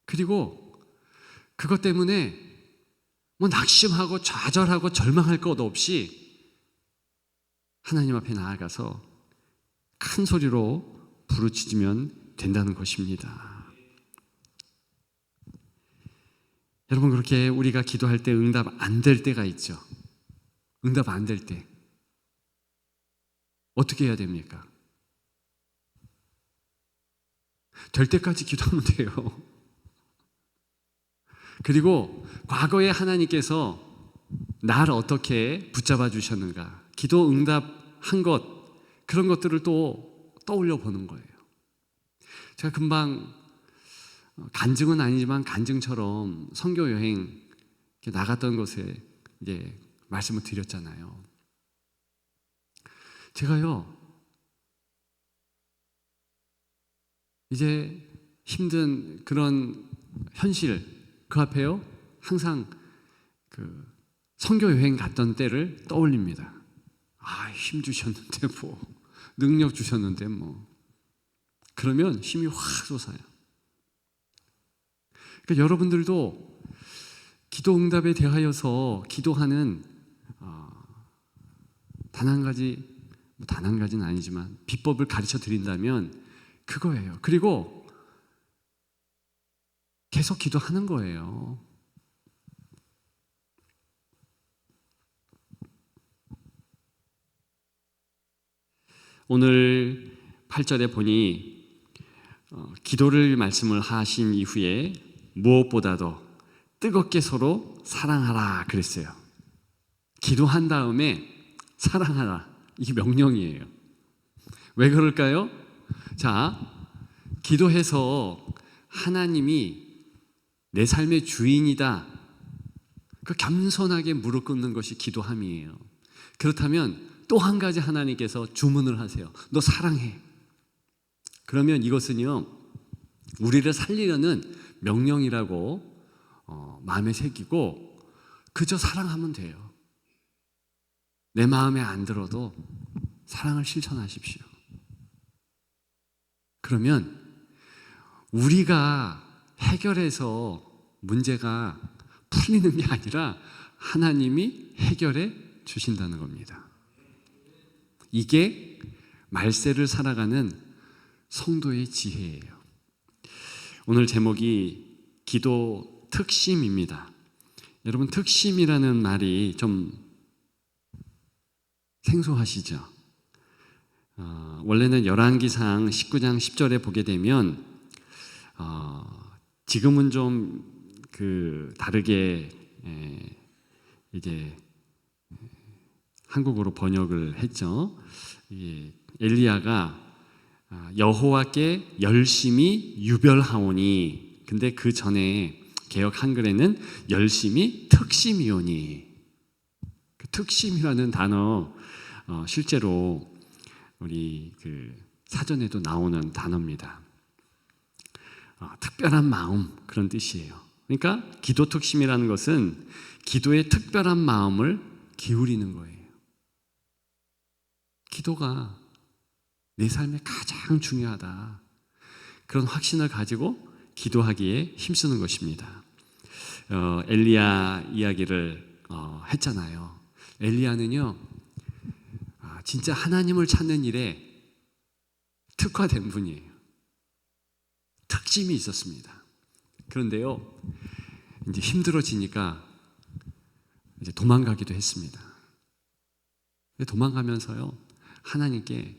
그리고 그것 때문에 뭐 낙심하고 좌절하고 절망할 것 없이 하나님 앞에 나아가서 큰 소리로 부르짖으면 된다는 것입니다. 여러분, 그렇게 우리가 기도할 때 응답 안 될 때가 있죠. 응답 안 될 때 어떻게 해야 됩니까? 될 때까지 기도하면 돼요. 그리고 과거에 하나님께서 나를 어떻게 붙잡아 주셨는가, 기도 응답한 것, 그런 것들을 또 떠올려 보는 거예요. 제가 금방 간증은 아니지만 간증처럼 선교 여행 나갔던 곳에 이제 말씀을 드렸잖아요. 제가요, 이제 힘든 그런 현실 그 앞에요, 항상 그 선교 여행 갔던 때를 떠올립니다. 아, 힘 주셨는데 뭐, 능력 주셨는데 뭐. 그러면 힘이 확 솟아요. 그러니까 여러분들도 기도 응답에 대하여서 기도하는 단 한 가지는 아니지만 비법을 가르쳐 드린다면 그거예요. 그리고 계속 기도하는 거예요. 오늘 8절에 보니 기도를 말씀을 하신 이후에 무엇보다도 뜨겁게 서로 사랑하라 그랬어요. 기도한 다음에 사랑하라, 이게 명령이에요. 왜 그럴까요? 자, 기도해서 하나님이 내 삶의 주인이다, 그 겸손하게 무릎 꿇는 것이 기도함이에요. 그렇다면 또 한 가지 하나님께서 주문을 하세요. 너 사랑해. 그러면 이것은요, 우리를 살리려는 명령이라고 마음에 새기고 그저 사랑하면 돼요. 내 마음에 안 들어도 사랑을 실천하십시오. 그러면 우리가 해결해서 문제가 풀리는 게 아니라 하나님이 해결해 주신다는 겁니다. 이게 말세를 살아가는 성도의 지혜예요. 오늘 제목이 기도 특심입니다. 여러분, 특심이라는 말이 좀 생소하시죠? 원래는 열왕기상 19장 10절에 보게 되면 지금은 좀 다르게 이제 한국어로 번역을 했죠. 엘리야가 여호와께 열심히 유별하오니, 근데 그 전에 개역 한글에는 열심히 특심이오니, 그 특심이라는 단어 실제로 우리 그 사전에도 나오는 단어입니다. 특별한 마음, 그런 뜻이에요. 그러니까 기도 특심이라는 것은 기도에 특별한 마음을 기울이는 거예요. 기도가 내 삶에 가장 중요하다, 그런 확신을 가지고 기도하기에 힘쓰는 것입니다. 엘리야 이야기를 했잖아요. 엘리야는요, 진짜 하나님을 찾는 일에 특화된 분이에요. 특심이 있었습니다. 그런데요, 이제 힘들어지니까 이제 도망가기도 했습니다. 도망가면서요, 하나님께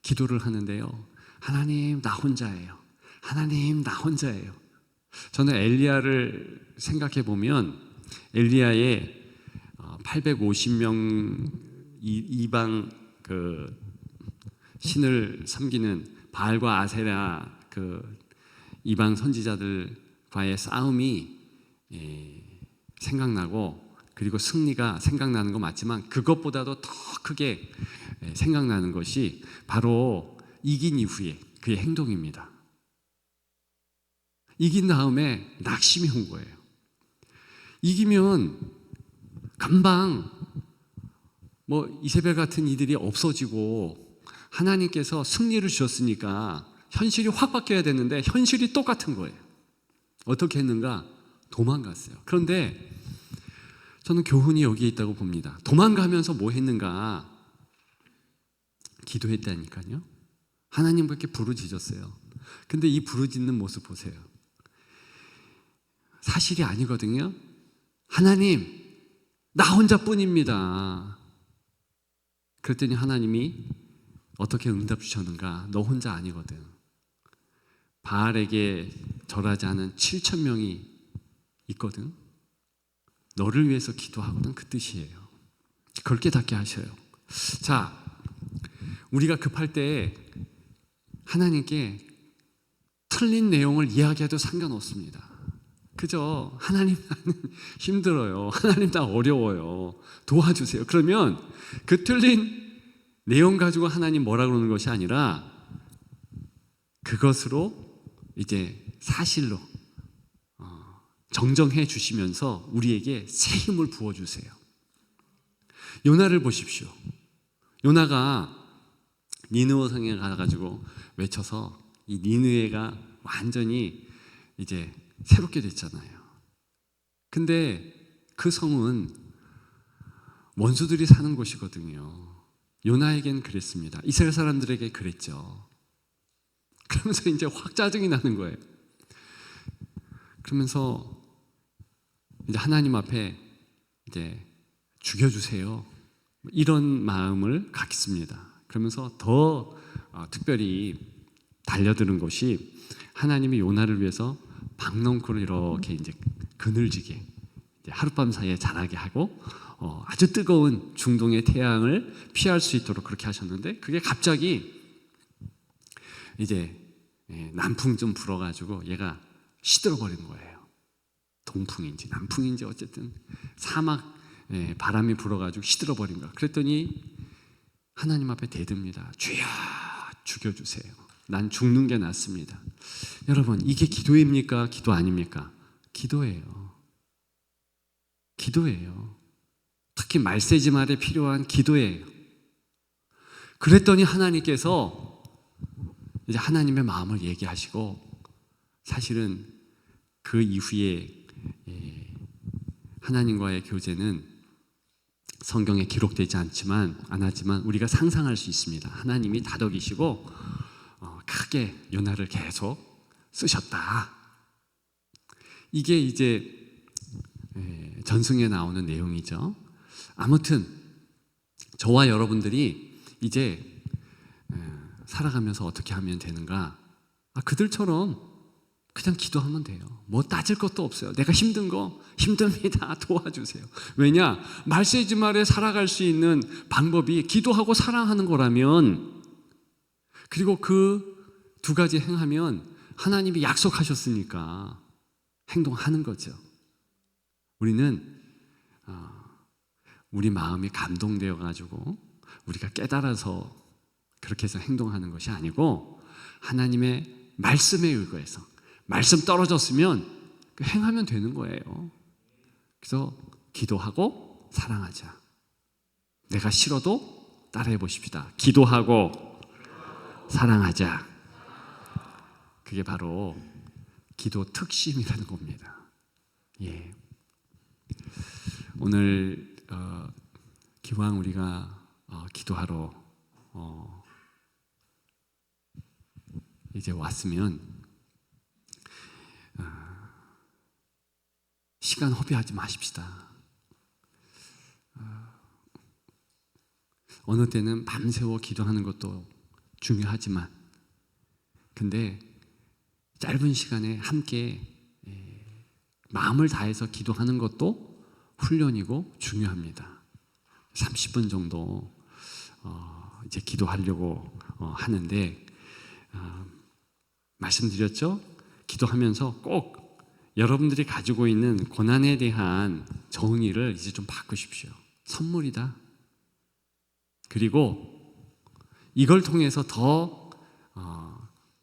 기도를 하는데요, 하나님, 나 혼자예요. 하나님, 나 혼자예요. 저는 엘리야를 생각해 보면 엘리야의 850명 이방 그 신을 섬기는 바알과 아세라 그 이방 선지자들과의 싸움이 생각나고, 그리고 승리가 생각나는 거 맞지만 그것보다도 더 크게 생각나는 것이 바로 이긴 이후에 그의 행동입니다. 이긴 다음에 낙심이 온 거예요. 이기면 금방 이세벨 같은 이들이 없어지고 하나님께서 승리를 주셨으니까 현실이 확 바뀌어야 되는데 현실이 똑같은 거예요. 어떻게 했는가? 도망갔어요. 그런데 저는 교훈이 여기에 있다고 봅니다. 도망가면서 뭐 했는가? 기도했다니까요. 하나님께 부르짖었어요. 근데 이 부르짖는 모습 보세요. 사실이 아니거든요. 하나님, 나 혼자뿐입니다. 그랬더니 하나님이 어떻게 응답 주셨는가? 너 혼자 아니거든. 바알에게 절하지 않은 7,000명이 있거든. 너를 위해서 기도하거든. 그 뜻이에요. 그걸 깨닫게 하셔요. 자, 우리가 급할 때 하나님께 틀린 내용을 이야기해도 상관없습니다. 그저 하나님, 나는 힘들어요. 하나님, 나 어려워요. 도와주세요. 그러면 그 틀린 내용 가지고 하나님 뭐라 그러는 것이 아니라 그것으로 이제 사실로 정정해 주시면서 우리에게 새 힘을 부어주세요. 요나를 보십시오. 요나가 니느웨 성에 가가지고 외쳐서 이 니느웨가 완전히 이제 새롭게 됐잖아요. 근데 그 성은 원수들이 사는 곳이거든요. 요나에겐 그랬습니다. 이스라엘 사람들에게 그랬죠. 그러면서 이제 확 짜증이 나는 거예요. 그러면서 이제 하나님 앞에 이제 죽여주세요, 이런 마음을 갖습니다. 그러면서 더 특별히 달려드는 것이 하나님이 요나를 위해서 박넝쿨을 이렇게 이제 그늘지게 이제 하룻밤 사이에 자라게 하고 아주 뜨거운 중동의 태양을 피할 수 있도록 그렇게 하셨는데, 그게 갑자기 이제 남풍 좀 불어가지고 얘가 시들어버린 거예요. 동풍인지 남풍인지 어쨌든 사막 바람이 불어가지고 시들어버린 거야. 그랬더니 하나님 앞에 대듭니다. 주여, 죽여주세요. 난 죽는 게 낫습니다. 여러분, 이게 기도입니까? 기도 아닙니까? 기도예요. 기도예요. 특히 말세지 말에 필요한 기도예요. 그랬더니 하나님께서 이제 하나님의 마음을 얘기하시고, 사실은 그 이후에 하나님과의 교제는 성경에 기록되지 않았지만 우리가 상상할 수 있습니다. 하나님이 다독이시고 크게 요나를 계속 쓰셨다. 이게 이제 전승에 나오는 내용이죠. 아무튼 저와 여러분들이 이제 살아가면서 어떻게 하면 되는가? 그들처럼 그냥 기도하면 돼요. 뭐 따질 것도 없어요. 내가 힘든 거 힘듭니다. 도와주세요. 왜냐? 말세지 말에 살아갈 수 있는 방법이 기도하고 사랑하는 거라면, 그리고 그 두 가지 행하면 하나님이 약속하셨으니까 행동하는 거죠. 우리는 우리 마음이 감동되어 가지고 우리가 깨달아서 그렇게 해서 행동하는 것이 아니고 하나님의 말씀에 의거해서 말씀 떨어졌으면 행하면 되는 거예요. 그래서 기도하고 사랑하자. 내가 싫어도 따라해 보십시다. 기도하고 사랑하자. 그게 바로 기도 특심이라는 겁니다. 예. 오늘 기왕 우리가 기도하러 이제 왔으면 시간 허비하지 마십시다. 어느 때는 밤새워 기도하는 것도 중요하지만 근데 짧은 시간에 함께 마음을 다해서 기도하는 것도 훈련이고 중요합니다. 30분 정도 이제 기도하려고 하는데 말씀드렸죠? 기도하면서 꼭 여러분들이 가지고 있는 고난에 대한 정의를 이제 좀 바꾸십시오. 선물이다. 그리고 이걸 통해서 더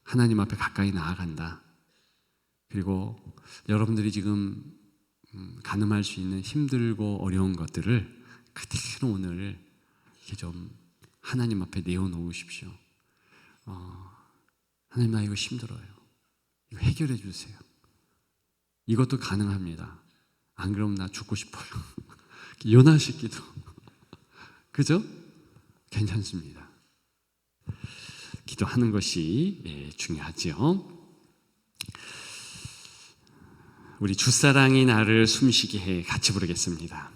하나님 앞에 가까이 나아간다. 그리고 여러분들이 지금 가늠할 수 있는 힘들고 어려운 것들을 그대로 오늘 이렇게 좀 하나님 앞에 내어놓으십시오. 하나님, 나 이거 힘들어요. 이거 해결해 주세요. 이것도 가능합니다. 안 그러면 나 죽고 싶어요. 연하식 기도. 그죠? 괜찮습니다. 기도하는 것이 중요하죠. 우리 주사랑이 나를 숨쉬게 해 같이 부르겠습니다.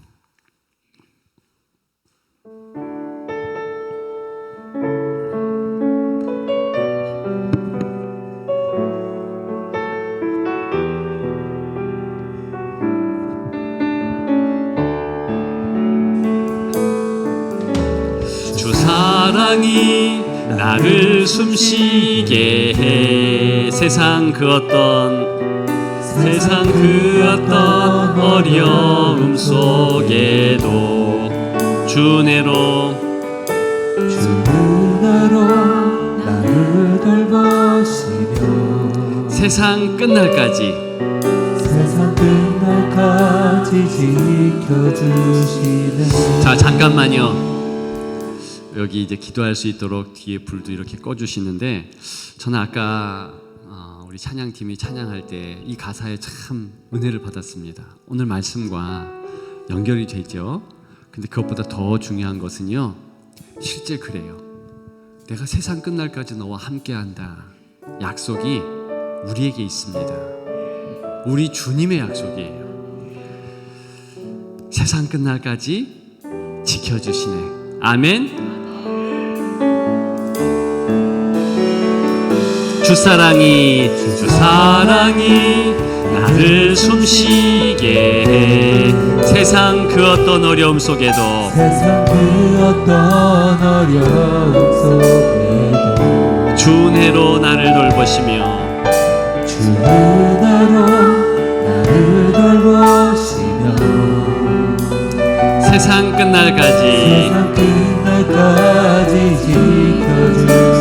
주사랑이 나를 숨쉬게 해 세상 그 어떤 어려움 속에도 주 은혜로 나를 돌보시며 세상 끝날까지 지켜주시네. 자, 잠깐만요. 여기 이제 기도할 수 있도록 뒤에 불도 이렇게 꺼주시는데 저는 아까 우리 찬양팀이 찬양할 때 이 가사에 참 은혜를 받았습니다. 오늘 말씀과 연결이 되죠. 근데 그것보다 더 중요한 것은요, 실제 그래요. 내가 세상 끝날까지 너와 함께한다. 약속이 우리에게 있습니다. 우리 주님의 약속이에요. 세상 끝날까지 지켜주시네. 아멘. 주사랑이 나를 숨쉬게 해 세상 그 어떤 어려움 속에도 주 은혜로 나를 돌보시며 세상 끝날까지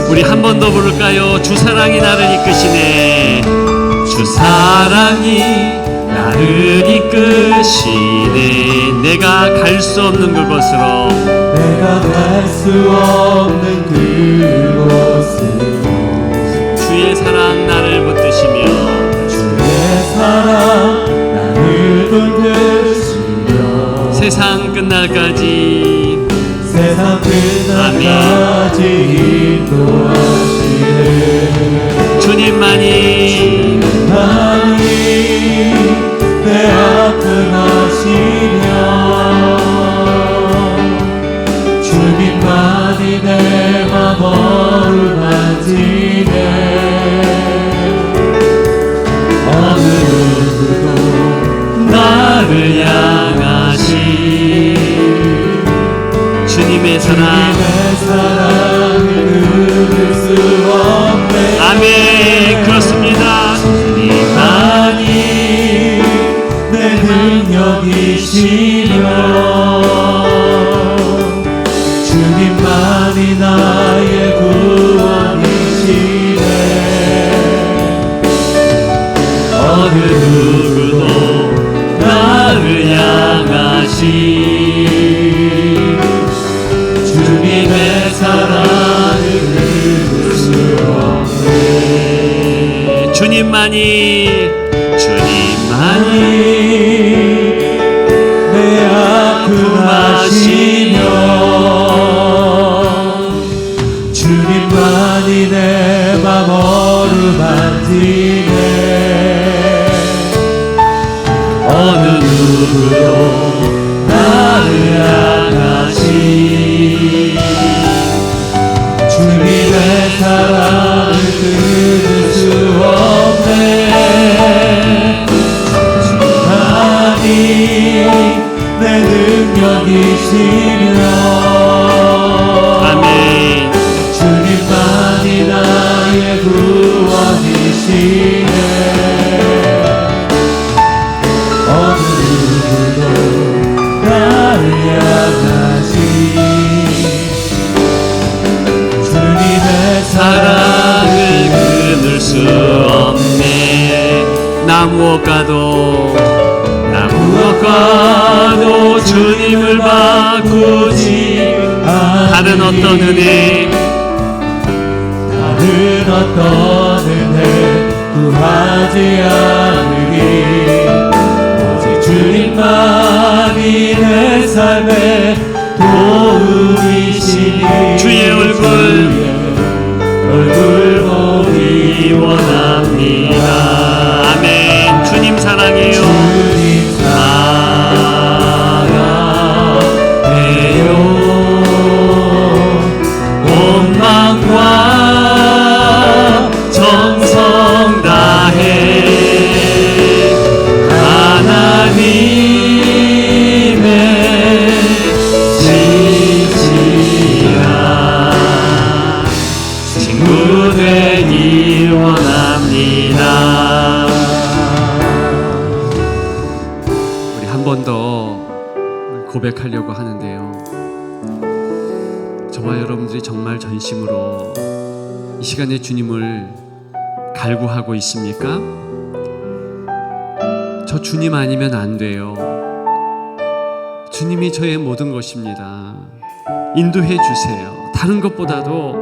우리 한 번 더 부를까요? 주사랑이 나를 이끄시네. 주사랑이 나를 이끄시네. 내가 갈 수 없는 그곳으로 주의 사랑 나를 붙드시며 세상 끝날까지 인도하시네. 주님만이 내 아픔 하시며 주님만이 내 맘 어루만지네. 어느 누구도 나를 향하시 주님의 사랑을 누릴 수 없네. 아멘. 그렇습니다. 주님만이 내 능력이시며 주님만 주님만이 나의 구원이시네. 어느 누구도 나를 향하시 주님의 사랑을 끊을 수 없네. 주님만이 내 아픔 아시며 주님만이 내 맘 어루만지네. 어느 누구도 나를 향하시 주님의 사랑을 끊을 수 없네. 주님만이 내 능력이시며 아멘. 주님만이 나의 구원이시네. 어느 누구도 나를 향하시 주님의 사랑을 끊을 수 없네. 나 무엇과도 주님을 바꾸지 다른 어떤 은혜 구하지 않으리. 오직 주님만이 내 삶의 도움이시니 주의 얼굴 보기 원합니다. 아멘. 주님 사랑해요. 주님 사랑해요. 온 마음과 정성 다해 하나님의 지시라 친구 되길 원합니다. 우리 한 번 더 고백하려고 하는데요. 저와 여러분들이 정말 전심으로 이 시간에 주님을 갈구하고 있습니까? 저 주님 아니면 안 돼요. 주님이 저의 모든 것입니다. 인도해 주세요. 다른 것보다도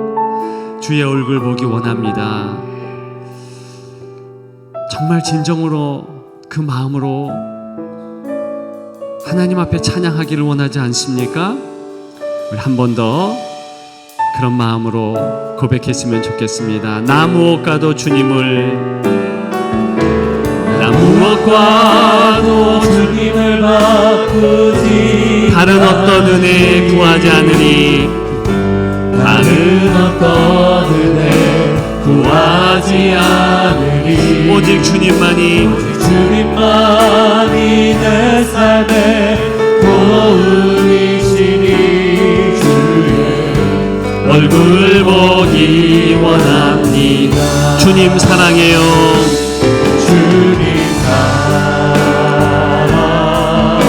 주의 얼굴 보기 원합니다. 정말 진정으로 그 마음으로 하나님 앞에 찬양하기를 원하지 않습니까? 우리 한 번 더 그런 마음으로 고백했으면 좋겠습니다. 나 무엇과도 주님을 바꾸지 다른 어떤 은혜 구하지 않으니 다른 어떤 은혜 구하지 않으리. 오직 주님만이 내 삶의 도움이시니 주의 얼굴 보기 원합니다. 주님 사랑해요. 주님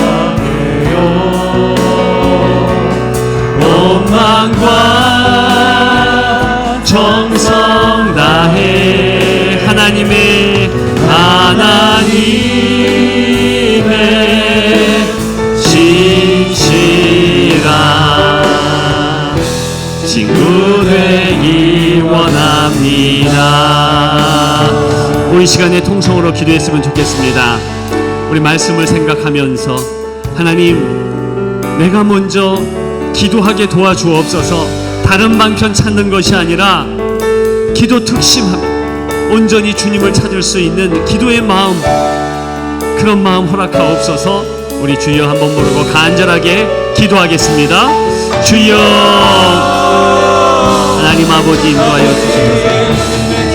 사랑해요. 온 마음과 정성 다해 하나님의 신실한 친구 되기 원합니다. 우리 시간에 통성으로 기도했으면 좋겠습니다. 우리 말씀을 생각하면서 하나님, 내가 먼저 기도하게 도와주옵소서. 다른 방편 찾는 것이 아니라 기도 특심하며 온전히 주님을 찾을 수 있는 기도의 마음, 그런 마음 허락하옵소서. 우리 주여 한번 부르고 간절하게 기도하겠습니다. 주여, 하나님 아버지 인도하여 주시옵소서.